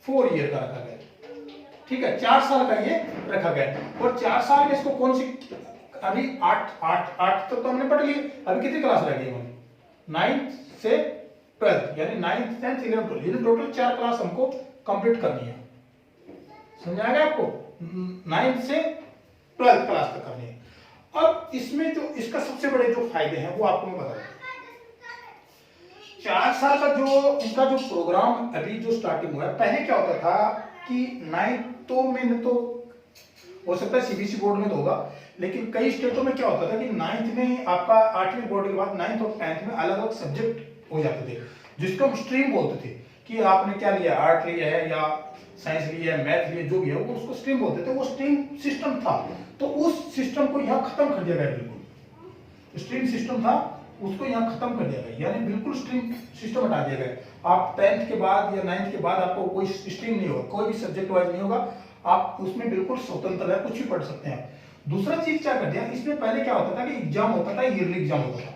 4 ईयर का रखा गया, ठीक है। 4 साल का ये रखा गया और 4 साल में इसको कौन सी अभी 8 तक तो हमने पढ़ ली। अभी कितनी क्लास रह गई 9th से 12th, यानी 9th 10th 11th 12 total 4 class हमको कंप्लीट करनी है। समझ आ गया आपको? 9th से 12th क्लास तक करनी है। अब इसमें जो इसका सबसे बड़े जो फायदे हैं वो आपको मैं बता दूं। 4 साल का जो इनका जो प्रोग्राम अभी जो स्टार्टिंग हुआ है, पहले क्या होता था कि 9th में तो हो सकता है सीबीएसई बोर्ड में तो होगा, लेकिन कई स्टेटों में क्या होता था कि 9th में आपका 8वीं बोर्ड के बाद 9th और 10th में अलग अलग सब्जेक्ट हो जाते थे जिसको हम स्ट्रीम बोलते थे कि आपने क्या लिया, आर्ट लिया है या साइंस लिया है, मैथ लिया, जो भी है वो उसको स्ट्रीम बोलते थे। वो स्ट्रीम सिस्टम था, तो उस सिस्टम को यहाँ खत्म कर दिया गया। बिल्कुल स्ट्रीम सिस्टम था उसको यहाँ खत्म कर दिया गया, यानी बिल्कुल स्ट्रीम सिस्टम हटा दिया गया। आप 10th के बाद या 9th के बाद आपको कोई स्ट्रीम नहीं होगा, कोई भी सब्जेक्ट वाइज नहीं होगा। आप उसमें बिल्कुल स्वतंत्र है, कुछ भी पढ़ सकते हैं। दूसरा चीज क्या कर दिया, इसमें पहले क्या होता था कि एग्जाम होता था, ईयरली एग्जाम होता था।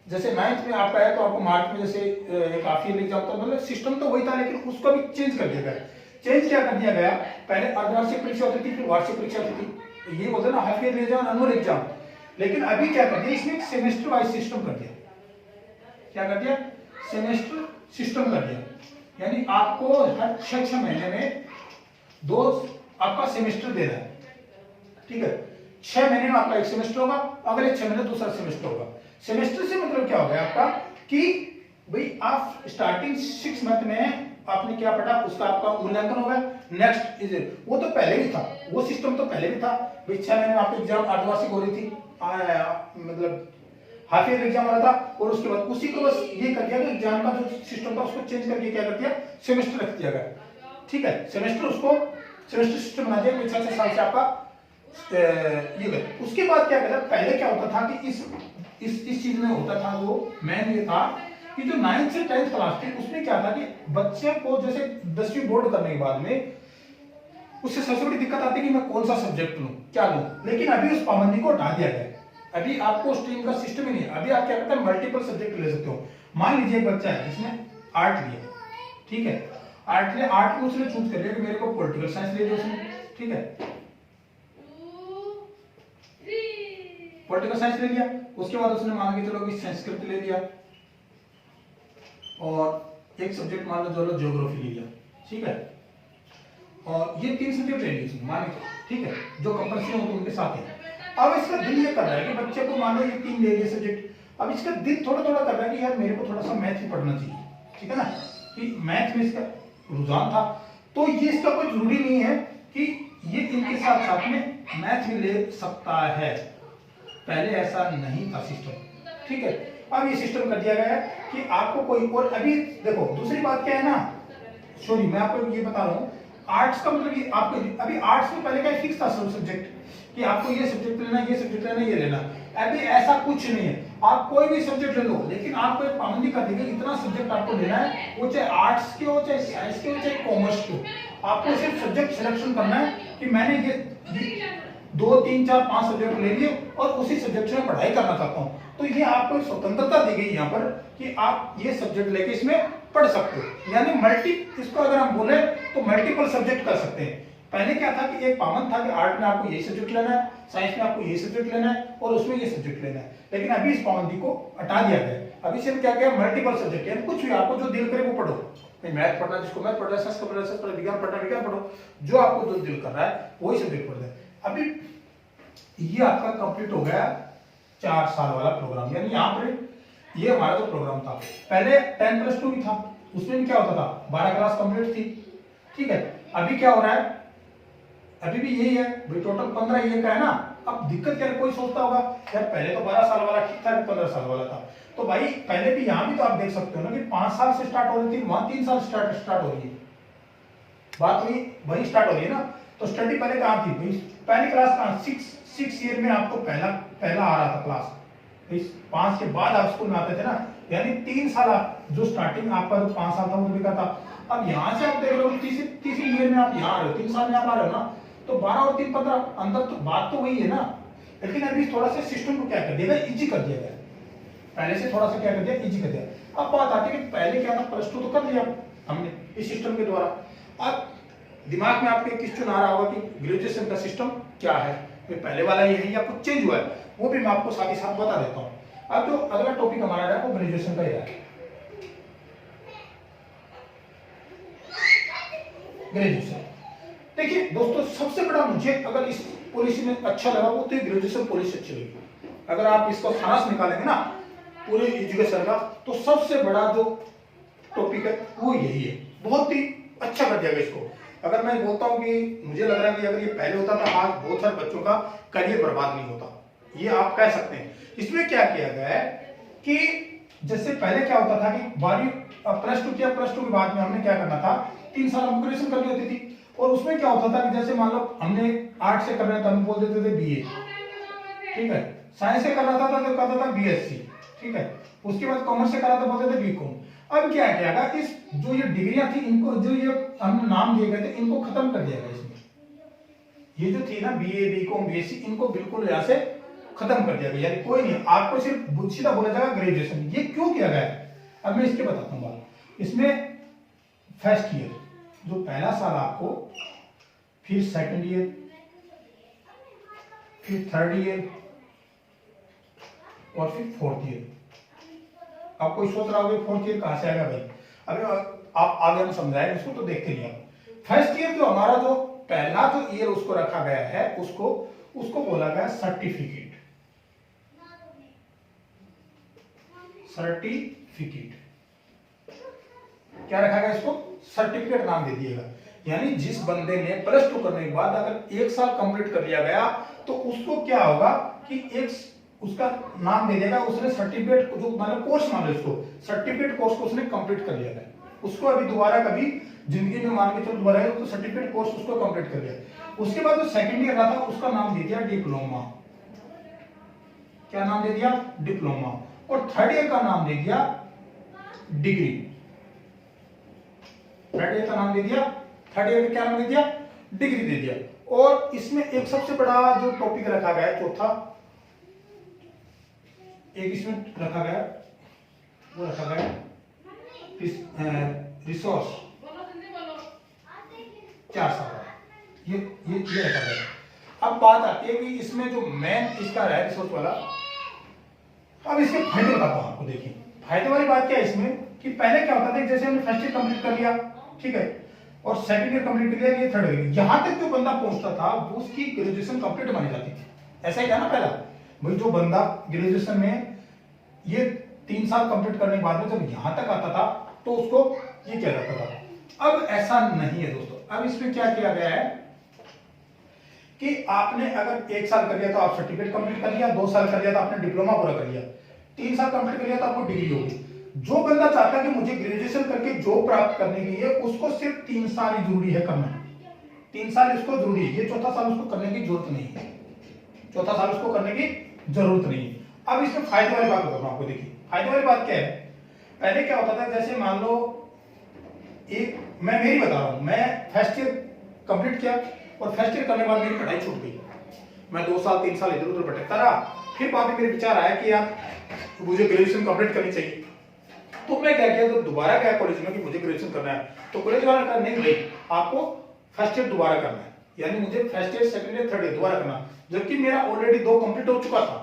जैसे 9th में आपका है तो आपको मार्च में जैसे एक हाफ ईयरली एग्जाम था, मतलब सिस्टम तो वही था लेकिन उसको भी चेंज कर दिया गया। चेंज क्या कर दिया गया, पहले अर्धवार्षिक परीक्षा होती थी, फिर वार्षिक परीक्षा होती थी, ये बोलते ना half yearly exam, annual exam. लेकिन अभी क्या कर दिया, इसमें सेमेस्टर वाइज सिस्टम कर दिया। क्या कर दिया, सेमेस्टर सिस्टम कर दिया, यानी आपको हर 6 महीने में 2 आपका सेमेस्टर दे रहा है, ठीक है। 6 महीने में आपका एक सेमेस्टर होगा, अगले 6 महीने दूसरा सेमेस्टर होगा। सेमेस्टर से मतलब क्या हो गया आपका कि भाई आप स्टार्टिंग 6 मंथ में आपने क्या पढ़ा उसका आपका मूल्यांकन होगा। नेक्स्ट इज वो तो पहले भी था, वो सिस्टम तो पहले भी था भाई। 6 महीने में आपकी एग्जाम अर्धवार्षिक हो रही थी, मतलब हाफ ईयर एग्जाम हो रहा था, और उसके बाद उसी को बस ये कर दिया कि एग्जाम का जो सिस्टम था उसको चेंज करके क्या कर दिया, सेमेस्टर रख दिया गया, ठीक है। सेमेस्टर उसको सेमेस्टर सिस्टम बना दिया, 6 साल से आपका ये। उसके बाद क्या कहता, पहले क्या होता था कि इस चीज में होता था, वो मेन ये था कि जो 9th से 10th क्लास थी उसमें क्या था कि बच्चे को जैसे 10वीं बोर्ड करने के बाद में उससे सबसे बड़ी दिक्कत आती है कि मैं कौन सा सब्जेक्ट लूं, क्या लूं। लेकिन अभी उस पाबंदी को हटा दिया गया, अभी आपको स्ट्रीम का सिस्टम ही नहीं है। अभी आप क्या करते हैं, मल्टीपल सब्जेक्ट ले सकते हो। मान लीजिए एक बच्चा है जिसने आर्ट लिया, ठीक है, आर्ट लिया, आर्ट में उसने चूज कर लिया कि मेरे को पॉलिटिकल साइंस ले लिया उसने, ठीक है, पॉलिटिकल साइंस ले लिया। उसके बाद उसने मान के चलो कि संस्कृत ले लिया, और एक सब्जेक्ट मान लो चलो ज्योग्राफी ले लिया, ठीक है, और ये 3 सब्जेक्ट ले लिए मान लो, ठीक है, जो कंपल्सरी होते उनके साथ है। अब इसका दिल ये कर रहा है कि बच्चे को मान लो ये 3 ले लिए सब्जेक्ट, अब इसका दिल थोड़ा थोड़ा कर रहा है कि यार मेरे को थोड़ा सा मैथ भी पढ़ना चाहिए, ठीक है ना, कि मैथ में इसका रुझान था। तो ये इसका कोई जरूरी नहीं है कि ये इनके साथ साथ में मैथ भी ले सकता है, पहले ऐसा नहीं था सिस्टम, ठीक है। अब ये सिस्टम कर दिया गया है कि आपको कोई, और अभी देखो दूसरी बात क्या है ना, सॉरी मैं आपको ये बता रहा हूँ, आर्ट्स का मतलब ये आपको अभी आर्ट्स में पहले क्या फिक्स था सब्जेक्ट कि आपको ये सब्जेक्ट लेना, ये सब्जेक्ट लेना, ये लेना। अभी ऐसा कुछ नहीं है, आप कोई भी सब्जेक्ट ले लो, लेकिन आपको एक पाबंदी कर दी गई इतना सब्जेक्ट आपको लेना है, वो चाहे आर्ट्स के हो, चाहे साइंस के हो, चाहे कॉमर्स के हो। आपको सिर्फ सब्जेक्ट सिलेक्शन करना है कि मैंने ये 2, 3, 4, 5 सब्जेक्ट ले लिए और उसी सब्जेक्ट में पढ़ाई करना चाहता हूँ। तो ये आपको स्वतंत्रता दी गई यहाँ पर कि आप ये सब्जेक्ट लेके इसमें पढ़ सकते हो, यानी मल्टी, इसको अगर हम बोले तो मल्टीपल सब्जेक्ट कर सकते हैं। पहले क्या था कि एक पाबंद था कि आर्ट में आपको यही सब्जेक्ट लेना है, साइंस में आपको यही सब्जेक्ट लेना है, और उसमें ये सब्जेक्ट लेना है। लेकिन अभी इस पाबंदी को हटा दिया गया, अभी सिर्फ क्या गया, मल्टीपल सब्जेक्ट, यानी कुछ भी आपको जो दिल करे वो पढ़ो। मैथ पढ़ना जिसको मैथ पढ़ रहा है, साइंस पढ़ रहा है साइंस पढ़, विज्ञान पढ़ना विज्ञान पढ़ो, जो आपको जो दिल कर रहा है वही सब्जेक्ट पढ़ है। अभी ये आपका कंप्लीट हो गया 4 साल वाला प्रोग्राम, यानी यहाँ पर ये हमारा जो प्रोग्राम था, पहले 10+2 भी था, उसमें भी क्या होता था 12 क्लास कंप्लीट थी, ठीक है। अभी क्या हो रहा है, अभी भी यही है भाई, टोटल 15 ईयर का है ना। अब दिक्कत क्या है, कोई सोचता होगा यार पहले तो 12 साल वाला ठीक था, 15 साल वाला था। तो भाई पहले भी यहाँ भी तो आप देख सकते हो ना कि 5 साल से स्टार्ट हो रही थी, वहां 3 साल स्टार्ट हो रही है, बात वही स्टार्ट हो रही है ना। तो स्टडी पहले कहाँ थी भाई, पहली क्लास कहाँ, 6 ईयर में आपको पहला आ रहा था क्लास, 5 के बाद आप स्कूल में आते थे ना, यानी 3 साल आप जो स्टार्टिंग आपका जो 5 साल था वो भी था। अब यहाँ से आप देख रहे हो तीसरी ईयर में आप यहाँ आ रहे हो, 3 साल में आप आ रहे हो ना, तो 12 और 3 15 अंदर, तो बात तो वही है ना। लेकिन अभी थोड़ा सा सिस्टम को क्या कर दिया गया, इजी कर दिया गया, पहले से थोड़ा सा क्या कर दिया, इजी कर दिया। अब बात आती है कि पहले क्या था, +2 तो कर दिया हमने इस सिस्टम के द्वारा। अब दिमाग में आपके क्वेश्चन आ रहा होगा कि ग्रेजुएशन का सिस्टम क्या है, पहले वाला ये है या कुछ चेंज हुआ है, वो भी मैं आपको साथ ही साथ बता देता हूँ। अब जो अगला टॉपिक हमारा है वो ग्रेजुएशन का ही है। ग्रेजुएशन देखिए दोस्तों, सबसे बड़ा मुझे अगर इस पॉलिसी में अच्छा लगा वो तो ग्रेजुएशन पॉलिसी अच्छी लगी। अगर आप इसको खास निकालेंगे ना पूरे एजुकेशन का, तो सबसे बड़ा जो टॉपिक है वो यही है, बहुत ही अच्छा कर दिया गया इसको। अगर मैं बोलता हूँ कि मुझे लग रहा है कि अगर ये पहले होता था आज बहुत सारे बच्चों का करियर बर्बाद नहीं होता, ये आप कह सकते हैं। इसमें क्या किया गया है कि जैसे पहले क्या होता था कि 12वीं +2 किया, +2 के बाद में हमने क्या करना था, 3 साल ग्रेजुएशन करनी होती थी। और उसमें क्या होता था कि जैसे मान लो हमने आर्ट से करना था, हम बोल देते थे BA, ठीक है, साइंस से करना था तो कहता था BSc, ठीक है, उसके बाद कॉमर्स से करा था बोलते थे BCom। अब क्या किया गया, इस जो ये डिग्रियां थी इनको, जो ये हमने नाम दिए गए थे, इनको खत्म कर दिया गया इसमें। ये जो थी ना बीए, बीकॉम, बीएससी, इनको बिल्कुल यहाँ से खत्म कर दिया गया, यानी कोई नहीं, आपको सिर्फ सीधा बोला जाएगा ग्रेजुएशन। ये क्यों किया गया है, अब मैं इसके बताता हूँ बात। इसमें फर्स्ट ईयर, जो पहला साल आपको, फिर सेकंड ईयर, फिर थर्ड ईयर और फिर फोर्थ ईयर। आप कोई सोच रहा होगा फोर्थ ईयर कहां से आएगा भाई, अभी आप आगे हम समझाएंगे इसको, तो देखते नहीं आप। फर्स्ट ईयर जो हमारा जो पहला जो ईयर उसको रखा गया है, उसको बोला गया सर्टिफिकेट। सर्टिफिकेट क्या रखा गया, इसको सर्टिफिकेट नाम दे दिएगा। यानी जिस बंदे ने +2 करने के बाद अगर 1 साल कंप्लीट कर लिया गया, तो उसको क्या होगा कि एक उसका नाम दे देगा, उसने सर्टिफिकेट जो मतलब कोर्स मान लो, इसको सर्टिफिकेट कोर्स को उसने कंप्लीट कर लिया है। उसको अभी दोबारा कभी जिंदगी में मान के चलो दोबारा तो सर्टिफिकेट कोर्स उसको कंप्लीट कर लिया। उसके बाद जो सेकंड ईयर रहा था उसका नाम दे दिया डिप्लोमा। क्या नाम दे दिया, डिप्लोमा। और थर्ड ईयर का नाम दे दिया डिग्री। थर्ड ईयर का नाम दे दिया, थर्ड ईयर का क्या नाम दे दिया, डिग्री दे दिया। और इसमें एक सबसे बड़ा जो टॉपिक रखा गया है, चौथा एक इसमें रखा गया, वो रखा गया रिसोर्स 4 साल, ये रखा गया। अब बात आती है कि इसमें जो मेन इसका है रिसोर्स वाला, अब इसके फायदे बताता हूं आपको। देखिए फायदे वाली बात क्या है इसमें, कि पहले क्या होता था, जैसे हमने फर्स्ट ईयर कंप्लीट कर लिया, ठीक है, और सेकंड ईयर कंप्लीट कर लिया, ये थर्ड ईयर, यहां तक जो बंदा पहुंचता था वो उसकी ग्रेजुएशन कंप्लीट मानी जाती थी। ऐसा ही था ना पहला भाई, जो बंदा ग्रेजुएशन में ये 3 साल कंप्लीट करने के बाद में जब यहां तक आता था तो उसको ये किया जाता था। अब ऐसा नहीं है दोस्तों। अब इसमें क्या किया गया है कि आपने अगर 1 साल कर लिया तो आप सर्टिफिकेट कंप्लीट कर लिया, 2 साल कर लिया तो आपने डिप्लोमा पूरा कर लिया, 3 साल कंप्लीट कर लिया तो आपको डिग्री होगी। जो बंदा चाहता है कि मुझे ग्रेजुएशन करके जॉब प्राप्त करने के लिए, उसको सिर्फ 3 साल ही जरूरी है करना। 3 साल इसको जरूरी है, ये चौथा साल उसको करने की जरूरत नहीं है। चौथा साल उसको करने की जरूरत नहीं है। अब इसमें फायदे वाली बात बताऊं आपको। देखिए फायदे वाली बात क्या है, पहले क्या होता था, जैसे मान लो मैं मेरी बता रहा हूं, मैं फर्स्ट ईयर कंप्लीट किया और फर्स्ट ईयर करने के बाद मेरी पढ़ाई छूट गई, मैं 2 साल 3 साल इधर उधर भटकता रहा। फिर बाद में मेरे विचार आया कि यार मुझे ग्रेजुएशन कंप्लीट करनी चाहिए, तो मैं क्या किया, तो दोबारा गया कॉलेज में कि मुझे ग्रेजुएशन करना है। तो कॉलेज वाला कहा नहीं भाई आपको फर्स्ट ईयर दोबारा करना है, यानी मुझे first year second year third year दोबारा करना, जबकि मेरा ऑलरेडी 2 कंप्लीट हो चुका था,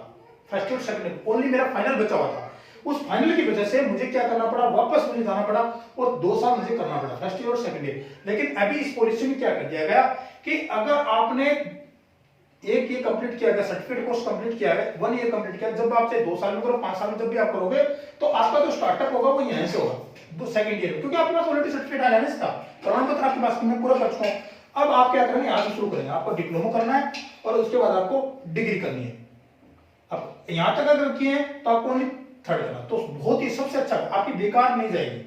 first year second year, only मेरा फाइनल बचा हुआ था। उस फाइनल की वजह से मुझे क्या करना पड़ा, वापस मुझे जाना पड़ा और 2 साल मुझे करना पड़ा, फर्स्ट ईयर और सेकंड ईयर। लेकिन अभी इस पॉलिसी में क्या कर दिया गया कि अगर आपने 1 ईयर कंप्लीट किया गया, सर्टिफिकेट कोर्स कंप्लीट किया है, 1 ईयर कंप्लीट किया, जब आप चाहे 2 साल में करो, 5 साल में जब भी आप करोगे, तो आपका जो स्टार्टअप होगा वो यहीं से होगा, दो सेकंड ईयर में, क्योंकि आपके पास ऑलरेडी सर्टिफिकेट आ जाना है, इसका प्रमाण पत्र आपके पास मैं पूरा कर चुका हूं। अब आप क्या करेंगे, यहां से शुरू करेंगे, आपको डिप्लोमा करना है और उसके बाद आपको डिग्री करनी है। अब यहां तक अगर किए तो आपको ओनली थर्ड करना, तो बहुत ही सबसे अच्छा, आपकी बेकार नहीं जाएगी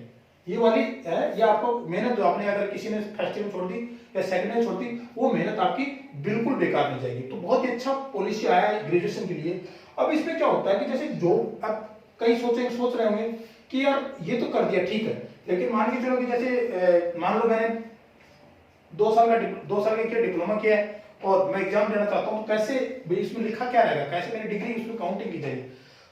ये वाली है। ये आपको मेहनत जो आपने अगर किसी ने फर्स्ट ईयर में छोड़ दी या सेकंड ईयर छोड़ दी, वो मेहनत आपकी बिल्कुल बेकार नहीं जाएगी। तो बहुत ही अच्छा पॉलिसी आया है ग्रेजुएशन के लिए। अब इसमें क्या होता है कि जैसे जो अब कई सोच रहे होंगे कि यार ये तो कर दिया ठीक है, लेकिन मान के चलो कि जैसे मान लो मैंने 2 साल का डिप्लोमा किया है और मैं एग्जाम देना चाहता हूं, तो कैसे इसमें लिखा क्या रहेगा, कैसे मेरी डिग्री उसमें काउंटिंग की जाएगी।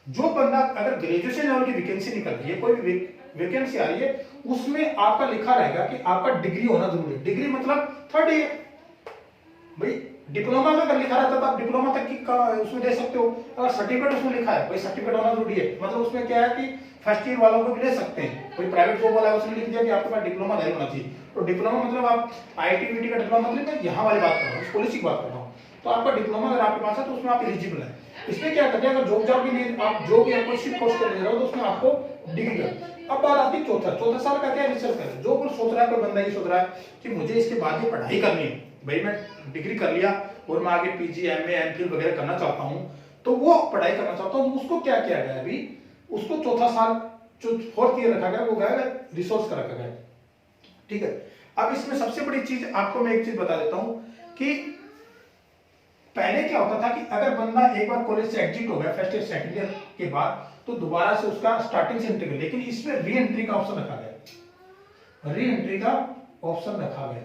जो बंदा अगर ग्रेजुएशन लेवल की वैकेंसी निकल रही है, कोई भी वैकेंसी आ रही है, उसमें आपका लिखा रहेगा कि आपका डिग्री होना जरूरी है। डिग्री मतलब थर्ड ईयर, भाई डिप्लोमा में अगर लिखा रहता तो आप डिप्लोमा तक की उसमें दे सकते हो। अगर सर्टिफिकेट उसमें लिखा है, भाई सर्टिफिकेट होना जरूरी है, मतलब उसमें क्या है कि फर्स्ट ईयर वालों को भी ले सकते हैं। कोई प्राइवेट जॉब वाला है उसमें लिख दिया कि आपके पास डिप्लोमा नहीं होना चाहिए, तो डिप्लोमा मतलब आप आईआईटी का डिप्लोमा, मतलब मैं यहाँ वाली बात कर रहा हूँ, पॉलिसी की बात कर रहा हूँ। तो आपका डिप्लोमा अगर आपके पास है तो उसमें आप एलिजिबल है। इसमें क्या करते हैं, अगर जॉब के लिए आप जॉब या कोई शिफ्ट कोर्स कर ले रहे हो तो उसमें आपको डिग्री कर। अब बात आती है चौथा साल का क्या रिसर्च करें। जो कोई सोच रहा है, कोई बंदा ये सोच रहा है कि मुझे इसके बाद ये पढ़ाई करनी है, भाई मैं डिग्री कर लिया और मैं आगे पीजी एमए एमफिल वगैरह करना चाहता हूं, तो वो पढ़ाई करना चाहता हूं, उसको क्या किया गया अभी, उसको चौथा साल जो फोर्थ ईयर रखा गया वो गया रिसोर्स का रखा गया, ठीक है। अब इसमें सबसे बड़ी चीज आपको मैं एक चीज बता देता हूं कि पहले क्या होता था कि अगर बंदा एक बार कॉलेज से एग्जिट हो गया फर्स्ट ईयर सेकंड ईयर के बाद, तो दोबारा से उसका स्टार्टिंग से एंट्री कर, लेकिन इसमें री एंट्री का ऑप्शन रखा गया। री एंट्री का ऑप्शन रखा गया।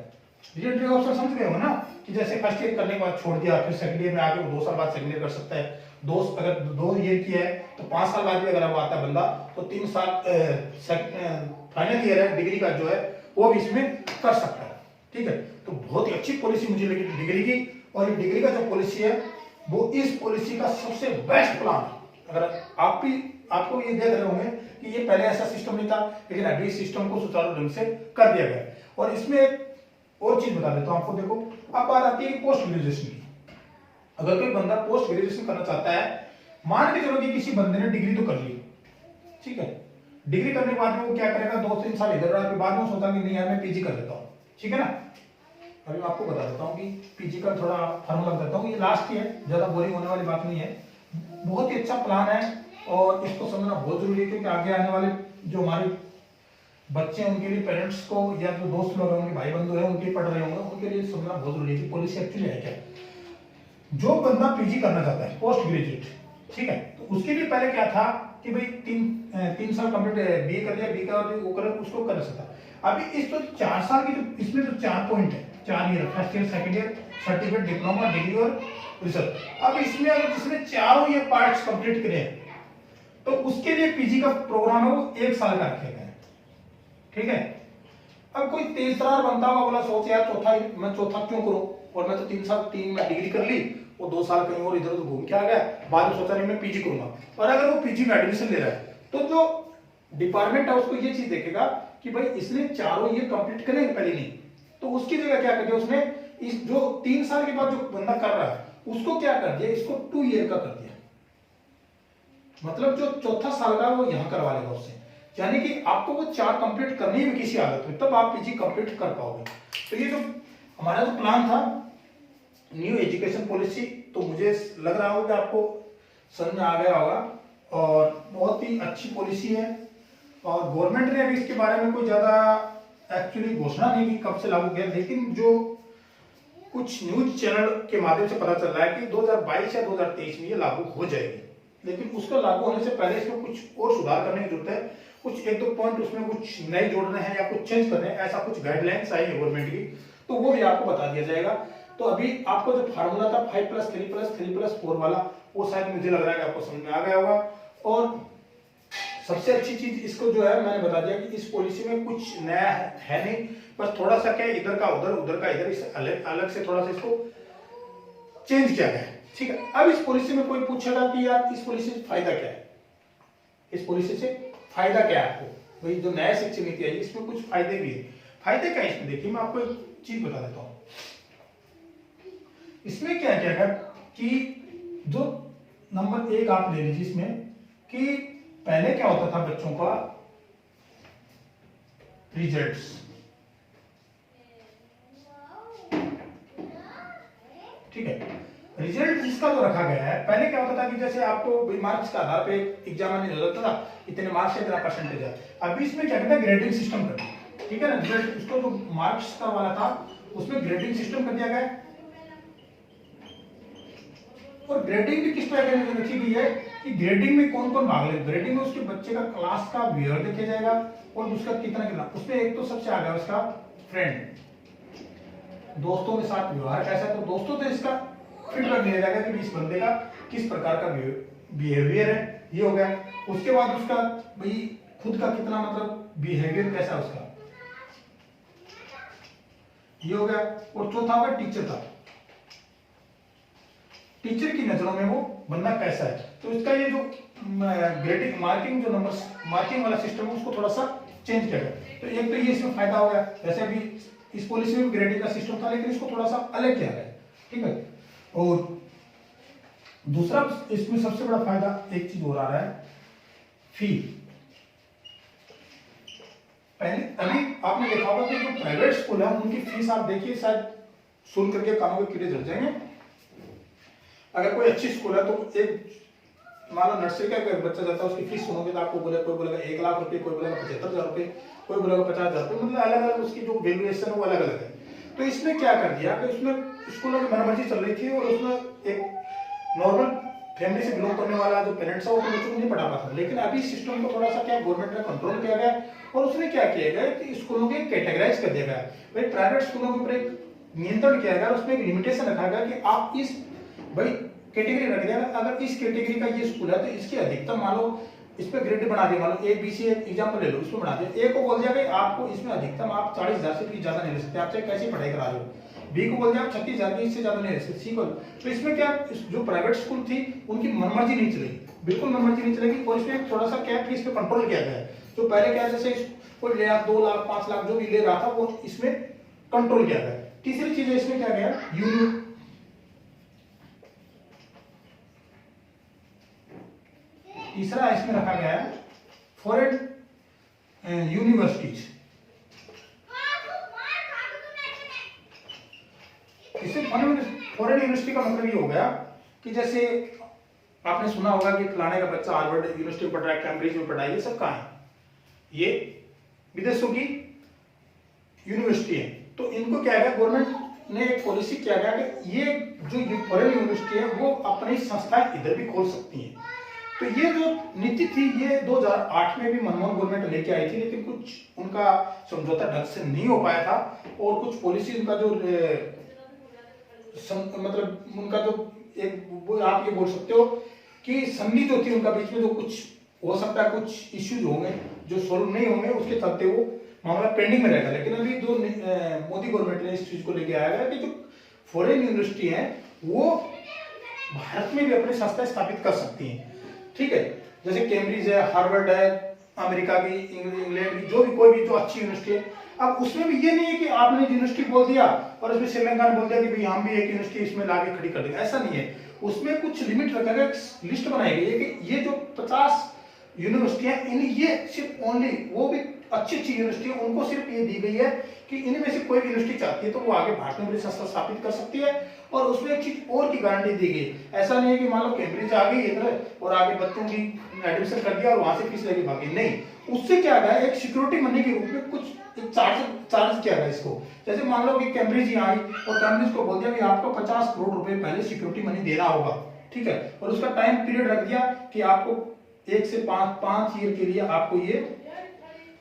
री एंट्री का ऑप्शन समझ गए हो ना, कि जैसे फर्स्ट ईयर करने के बाद छोड़ दिया, फिर सेकंड ईयर में आके वो 2 साल बाद सेकंड ईयर कर सकता है। अगर 2 ईयर किया है तो 5 साल बाद भी अगर वो आता है बंदा तो 3 साल फाइनल ईयर है डिग्री का जो है वो भी इसमें कर सकता है। ठीक है, तो बहुत ही अच्छी पॉलिसी मुझे लगी डिग्री की। और ये डिग्री का जो पॉलिसी है वो इस पॉलिसी का सबसे बेस्ट प्लान है। अगर आपको ये देख रहे होंगे कि ये पहले ऐसा सिस्टम नहीं था, लेकिन अभी इस सिस्टम को सुचारू ढंग से कर दिया गया है। और इसमें एक और चीज बता देता हूं आपको, देखो अब बात आती है पोस्ट ग्रेजुएशन की। अगर कोई बंदा पोस्ट ग्रेजुएशन करना चाहता है, मान के चलो कि किसी बंदे ने डिग्री तो कर ली, ठीक है, डिग्री करने के बाद में वो क्या करेगा, 2-3 साल इधर रहा, फिर बाद में सोचा कि नहीं यार मैं पीजी कर लेता हूँ, ठीक है ना। अभी मैं आपको बता देता हूँ कि पीजी का थोड़ा फॉर्मूला बता देता हूँ, ये लास्ट ही है, ज्यादा बोरिंग होने वाली बात नहीं है, बहुत ही अच्छा प्लान है और इसको समझना बहुत जरूरी है, क्योंकि आगे आने वाले जो हमारे बच्चे हैं उनके लिए, पेरेंट्स को या जो दोस्त लोग हैं उनके भाई बंधु हैं उनके पढ़ रहे होंगे, उनके लिए समझना बहुत जरूरी है कि पॉलिसी एक्चुअली है क्या। जो बंदा पीजी करना चाहता है पोस्ट ग्रेजुएट, ठीक है, तो उसके लिए पहले क्या था कि भाई 3 साल कंप्लीट बीए कर लिया, बी का वो कर उसको कर सकता। अभी इस तो 4 साल की जो इसमें तो 4 पॉइंट है, 4 year, first year, second year, certificate, diploma, degree और रिसर्च। अब इसमें अगर जिसने चारों ये पार्ट्स कंप्लीट करे हैं तो उसके लिए पीजी का प्रोग्राम है वो 1 साल का रखेगा, ठीक है। अब कोई तेज तरार बनता होगा, बोला सोच यार मैं चौथा क्यों करूं, और मैं तो 3 में डिग्री कर ली, वो 2 साल कहीं और इधर उधर घूम के आ गया, बाद में सोचा नहीं मैं पीजी करूंगा। और अगर वो पीजी में एडमिशन ले रहा है तो जो डिपार्टमेंट है उसको ये चीज देखेगा कि भाई इसने चारों ये कंप्लीट करे पहले नहीं, तो उसकी जगह क्या कर दिया उसने, इस जो 3 साल के बाद जो बंदा कर रहा है उसको क्या कर दिया, इसको 2 ईयर का कर दिया, मतलब जो चौथा साल का वो यहां करवा लेगा उससे, यानी कि आपको वो 4 कंप्लीट करनी है किसी हालत में, तब आप पीजी कंप्लीट कर पाओगे। तो ये जो हमारा जो प्लान था न्यू एजुकेशन पॉलिसी, तो मुझे लग रहा होगा कि आपको समझ में आ गया होगा और बहुत ही अच्छी पॉलिसी है। और गवर्नमेंट ने अभी इसके बारे में कोई ज्यादा एक्चुअली घोषणा नहीं की कब से लागू किया, लेकिन जो कुछ न्यूज चैनल के माध्यम से पता चल रहा है कि 2022 या 2023 में ये लागू हो जाएगी, लेकिन उसका लागू होने से पहले इसमें कुछ और सुधार करने की जरूरत है, कुछ 1-2 पॉइंट उसमें कुछ नए जोड़ने हैं या कुछ चेंज करने हैं, ऐसा कुछ गाइडलाइंस आई है गवर्नमेंट की, तो वो भी आपको बता दिया जाएगा। तो अभी आपको जो फार्मूला था 5+3+3+4 वाला, वो शायद मुझे लग रहा है कि आपको समझ में आ गया होगा। और सबसे अच्छी चीज इसको जो है मैंने बता दिया कि इस पॉलिसी में कुछ नया है नहीं, बस थोड़ा सा क्या इधर का उधर, उधर का इधर, इस अलग से थोड़ा सा इसको चेंज किया गया है, ठीक है। अब इस पॉलिसी में कोई पूछेगा कि यार इस पॉलिसी से फायदा क्या है, इस पॉलिसी से फायदा क्या है आपको, भाई जो नया शिक्षा नीति आई इसमें कुछ फायदे भी है। फायदे क्या है इसमें, देखिए मैं आपको एक चीज बता देता हूं। इसमें क्या क्या है कि जो नंबर 1 आप ले लीजिए इसमें, कि पहले क्या होता था बच्चों का रिजल्ट्स, ठीक है, रिजल्ट जिसका जो रखा गया है, पहले क्या होता था कि जैसे आपको मार्क्स के आधार पे एग्जाम में नहीं होता था, इतने मार्क्स इतना परसेंटेज है। अभी इसमें क्या कहता है ग्रेडिंग सिस्टम कर दिया, ठीक है ना, रिजल्ट उसको जो मार्क्स का वाला था उसमें ग्रेडिंग सिस्टम कर दिया गया है। और ग्रेडिंग भी किस तरह की रखी गई है कि ग्रेडिंग में कौन कौन भाग ले, ग्रेडिंग में उसके बच्चे का क्लास का बिहेवियर देखा जाएगा और उसका कितना कितना, उसमें एक तो सबसे आ गया उसका फ्रेंड, दोस्तों के साथ व्यवहार कैसा है, तो दोस्तों तो इसका फीडबैक लिया जाएगा कि इस बंदे का किस प्रकार का बिहेवियर है, ये हो गया। उसके बाद उसका भाई खुद का कितना मतलब बिहेवियर कैसा है उसका, ये हो गया। और चौथा होगा टीचर का, टीचर की नजरों में वो बंदा कैसा है। तो इसका ये जो ग्रेडिंग मार्किंग जो नंबर मार्किंग वाला सिस्टम है उसको थोड़ा सा चेंज किया गया। तो एक तो ये इसमें फायदा हो गया, जैसे अभी इस पॉलिसी में ग्रेडिंग का सिस्टम था लेकिन इसको थोड़ा सा अलग किया गया, ठीक है। और दूसरा इसमें सबसे बड़ा फायदा एक चीज और आ रहा है, फी। पहले अभी आपने देखा होगा कि जो प्राइवेट स्कूल है उनकी फीस आप देखिए शायद सुन करके कानों के कीड़े झड़ जाएंगे। अगर कोई अच्छी स्कूल है तो एक मान लो नर्सरी का एक बच्चा जाता है उसकी फीस सुनोगे तो आपको कोई बोलेगा 1 लाख रुपए, कोई बोलेगा 75,000 रुपए, कोई बोलेगा 50,000 रुपए, मतलब अलग अलग उसकी जो वैल्यूएशन है वो अलग अलग है। तो इसमें क्या कर दिया कि उसमें स्कूलों की मनमानी चल रही थी और उसमें एक नॉर्मल फैमिली से बिलोंग करने वाला जो पेरेंट्स है वो अपने बच्चों को नहीं पढ़ा पाता। लेकिन अभी सिस्टम को थोड़ा सा क्या गवर्नमेंट ने कंट्रोल किया गया और उसने क्या किया गया कि स्कूलों के कैटेगराइज कर दिया गया। भाई प्राइवेट स्कूलों के ऊपर एक नियंत्रण किया गया, उसमें एक लिमिटेशन रखा गया कि आप इस भाई कैटेगरी रख दिया, अगर इस कैटेगरी का ये स्कूल है तो इसकी अधिकतम मान लो इस पे ग्रेड बना दिया, मान लो ए बी सी एग्जाम्पल ले लो, इसमें बना दिया। ए को बोल दिया कि आपको इसमें अधिकतम आप 40,000 से ज्यादा नहीं ले सकते, आप चाहे कैसी पढ़ाई करा रहे हो। बी को बोल दिया आप 36,000 इससे ज्यादा नहीं ले सकते। सी को तो इसमें क्या जो प्राइवेट स्कूल थी उनकी मनमर्जी नहीं चलेगी, बिल्कुल मनमर्जी नहीं चलेगी। और इसमें थोड़ा सा क्या फीस पे कंट्रोल किया गया है। जो पहले क्या जैसे कोई ले 2 लाख 5 लाख जो भी ले रहा था वो इसमें कंट्रोल किया गया। तीसरी चीज है इसमें क्या गया, तीसरा इसमें रखा गया है फॉरेन यूनिवर्सिटीज। इससे फॉरेन यूनिवर्सिटी का मतलब ये हो गया कि जैसे आपने सुना होगा कि फलाने का बच्चा हार्वर्ड यूनिवर्सिटी में पढ़ रहा है, कैम्ब्रिज में पढ़ा है, ये सब कहाँ है, ये विदेशों की यूनिवर्सिटी है। तो इनको क्या है, गवर्नमेंट ने एक पॉलिसी किया गया कि ये जो फॉरेन यूनिवर्सिटी है वो अपनी संस्थाएं इधर भी खोल सकती हैं। तो ये जो नीति थी ये 2008 में भी मनमोहन गवर्नमेंट लेके आई थी, लेकिन कुछ उनका समझौता ढंग से नहीं हो पाया था और कुछ पॉलिसी उनका जो मतलब उनका जो एक वो आप ये बोल सकते हो कि संधि जो थी उनका बीच में जो कुछ हो सकता है, कुछ इश्यूज होंगे जो सोल्व नहीं होंगे, उसके चलते वो मामला पेंडिंग में रहेगा। लेकिन अभी जो मोदी गवर्नमेंट ने इस चीज को लेके आया है कि जो फॉरेन यूनिवर्सिटी है वो भारत में भी अपनी संस्थाएं स्थापित कर सकती हैं। ठीक है, जैसे कैम्ब्रिज है, हार्वर्ड है, अमेरिका की, इंग्लैंड की, जो भी कोई भी जो अच्छी यूनिवर्सिटी है। अब उसमें भी ये नहीं है कि आपने यूनिवर्सिटी बोल दिया और उसमें श्रीलंका ने बोल दिया कि भाई हम भी एक यूनिवर्सिटी इसमें लाके खड़ी कर देंगे, ऐसा नहीं है। उसमें कुछ लिमिट रखा गया, लिस्ट बनाई गई है कि ये जो 50 यूनिवर्सिटियां इन ये सिर्फ ओनली वो भी अच्छी यूनिवर्सिटी है, उनको सिर्फ ये दी गई है कि इनमें से कोई भी यूनिवर्सिटी चाहती है तो वो आगे भारत में अपनी संस्था स्थापित कर सकती है। और उसमें एक चीज और की गारंटी दी गई, ऐसा नहीं है कि मान लो कैम्ब्रिज आ गई इधर और आगे बच्चों की एडमिशन कर दिया और वहां से फीस लेके भागी, नहीं। उससे क्या गया, एक सिक्योरिटी मनी के रूप में कुछ चार्ज किया गया इसको। जैसे मान लो कि कैम्ब्रिज ही आई और कैम्ब्रिज को बोल दिया कि आपको 50 करोड़ रुपए पहले सिक्योरिटी मनी देना होगा, ठीक है, और उसका टाइम पीरियड रख दिया कि आपको 1 से 5 ईयर के लिए आपको ये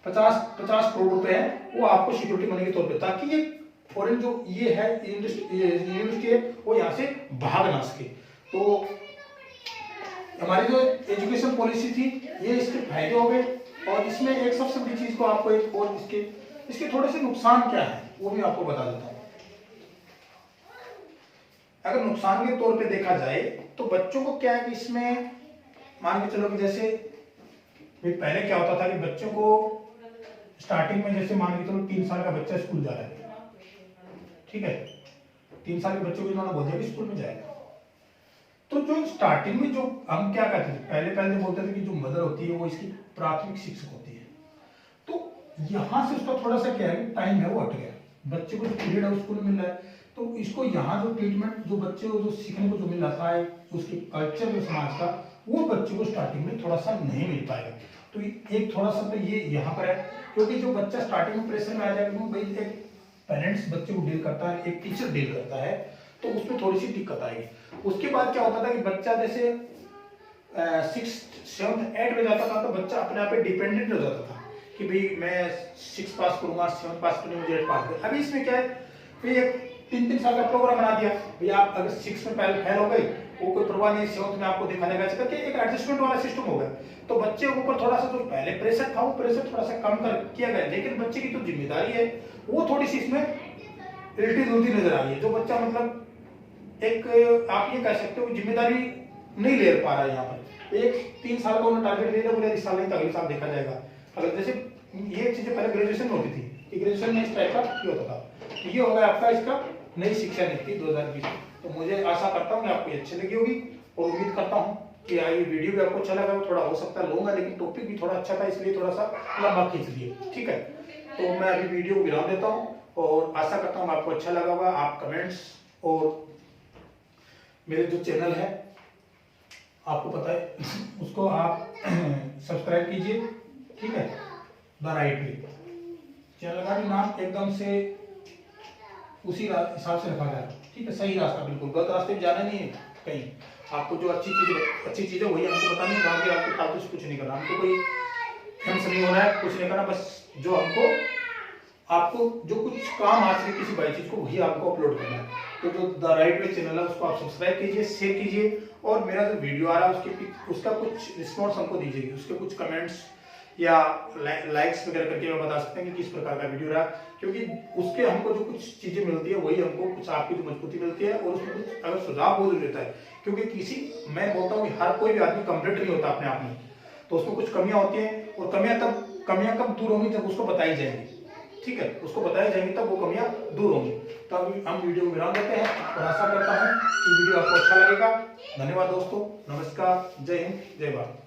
50 करोड़ रुपए है वो आपको सिक्योरिटी मनी के तौर पे, ताकि ये फॉरेन जो ये है यूनिवर्सिटी है वो यहाँ से भाग ना सके। तो हमारी जो एजुकेशन पॉलिसी थी ये इसके फायदे हो गए। और इसमें एक सबसे बड़ी चीज को आपको एक और इसके थोड़े से नुकसान क्या है वो भी आपको बता देता हूँ। अगर नुकसान के तौर पे देखा जाए तो बच्चों को क्या है कि इसमें मान के चलो कि जैसे पहले क्या होता था कि बच्चों को स्टार्टिंग में जैसे मान के चलो 3 साल का बच्चा स्कूल जा रहा है, ठीक है, 3 साल के बच्चों को इन्होंने बोल दिया कि स्कूल में जाएगा। तो जो स्टार्टिंग में जो हम क्या करते थे, पहले बोलते थे कि जो मदर होती है वो इसकी प्राथमिक शिक्षक होती है। तो यहाँ से उसका थोड़ा सा क्या है, टाइम है वो हट गया, बच्चे को जो पीरियड है स्कूल में मिल रहा है, तो इसको यहाँ जो ट्रीटमेंट जो बच्चे को जो सीखने को जो मिल रहा है उसके कल्चर जो समाज का, वो बच्चे को स्टार्टिंग में थोड़ा सा नहीं मिल पाएगा। तो एक थोड़ा सा तो ये यहाँ पर है, क्योंकि जो बच्चा स्टार्टिंग में प्रेशर में आ जाएगा, भाई एक पेरेंट्स बच्चे को डील करता है, एक टीचर डील करता है, तो उसमें थोड़ी सी दिक्कत आएगी। उसके बाद क्या होता था कि बच्चा जैसे 6th 7th 8th में जाता था तो बच्चा अपने आप पे डिपेंडेंट हो जाता था कि भाई मैं 6 पास करूंगा, 7 पास करूंगा, मुझे 8 पास कर। अभी इसमें क्या है, भाई एक 3 साल का प्रोग्राम बना दिया, भाई आप अगर 6 में पहले फेल हो गए वो कोई परवाह नहीं, 7th में आपको दिखाने का करके एक एडजस्टमेंट वाला सिस्टम हो गया। तो बच्चे के ऊपर थोड़ा सा जो पहले प्रेशर था वो प्रेशर थोड़ा सा कम कर किया गया, लेकिन बच्चे की जो जिम्मेदारी है वो थोड़ी सी इसमें उल्टी जुलती नजर आ रही है। जो बच्चा मतलब एक आप ये कह सकते हो जिम्मेदारी नहीं ले पा रहा है यहाँ पर। एक 3 साल का उन्होंने टारगेट ले लिया, बोले इस साल नहीं तो अगले साल देखा जाएगा। अगर जैसे ये चीजें पहले ग्रेजुएशन में होती थी कि ग्रेजुएशन में इस टाइप का ये होता था, तो ये होगा आपका इसका नई शिक्षा नीति 2020। तो मुझे आशा करता हूँ कि आपको अच्छी लगी होगी और उम्मीद करता हूँ कि ये वीडियो भी आपको अच्छा लगा। थोड़ा हो सकता है लूंगा, लेकिन टॉपिक भी थोड़ा अच्छा था इसलिए थोड़ा सा लंबा खींच लिए, ठीक है। तो मैं अभी वीडियो को विराम देता हूँ और आशा करता हूँ आपको अच्छा लगा होगा। आप कमेंट्स और मेरे जो चैनल है आपको पता है उसको आप सब्सक्राइब कीजिए, ठीक है। द राइट वे चैनल का भी नाम एकदम से उसी हिसाब से रखा गया, ठीक है, सही रास्ता, बिल्कुल गलत रास्ते में जाना नहीं है कहीं। आपको जो अच्छी चीज़ है वही हमको बतानी है, बाकी आपको फालतू से कुछ नहीं करना, हमको कोई फेमस नहीं होना है, कुछ नहीं करना, बस जो हमको आपको जो कुछ काम आ सके किसी बाई चीज को वही आपको अपलोड करना है। तो जो द राइट वे चैनल है उसको आप सब्सक्राइब कीजिए, शेयर कीजिए, और मेरा जो वीडियो आ रहा है उसका कुछ रिस्पॉन्स हमको दीजिएगा, उसके कुछ कमेंट्स या लाइक्स वगैरह करके मैं बता सकते हैं कि किस प्रकार का वीडियो रहा, क्योंकि उसके हमको जो कुछ चीजें मिलती है वही हमको कुछ आपकी जो मजबूती मिलती है, और उसमें कुछ अगर सुझाव बहुत देता है, क्योंकि मैं बोलता हूँ कि हर कोई भी आदमी कंप्लीट नहीं होता अपने आप में, तो उसमें कुछ कमियां होती हैं, और कमियां कब दूर होंगी जब उसको बताई जाएंगी, ठीक है, उसको बताई जाएंगी तब वो कमियां दूर होंगी। तो अभी हम वीडियो को विराम देते हैं, और आशा करता हूं कि वीडियो आपको अच्छा लगेगा। धन्यवाद दोस्तों, नमस्कार, जय हिंद, जय भारत।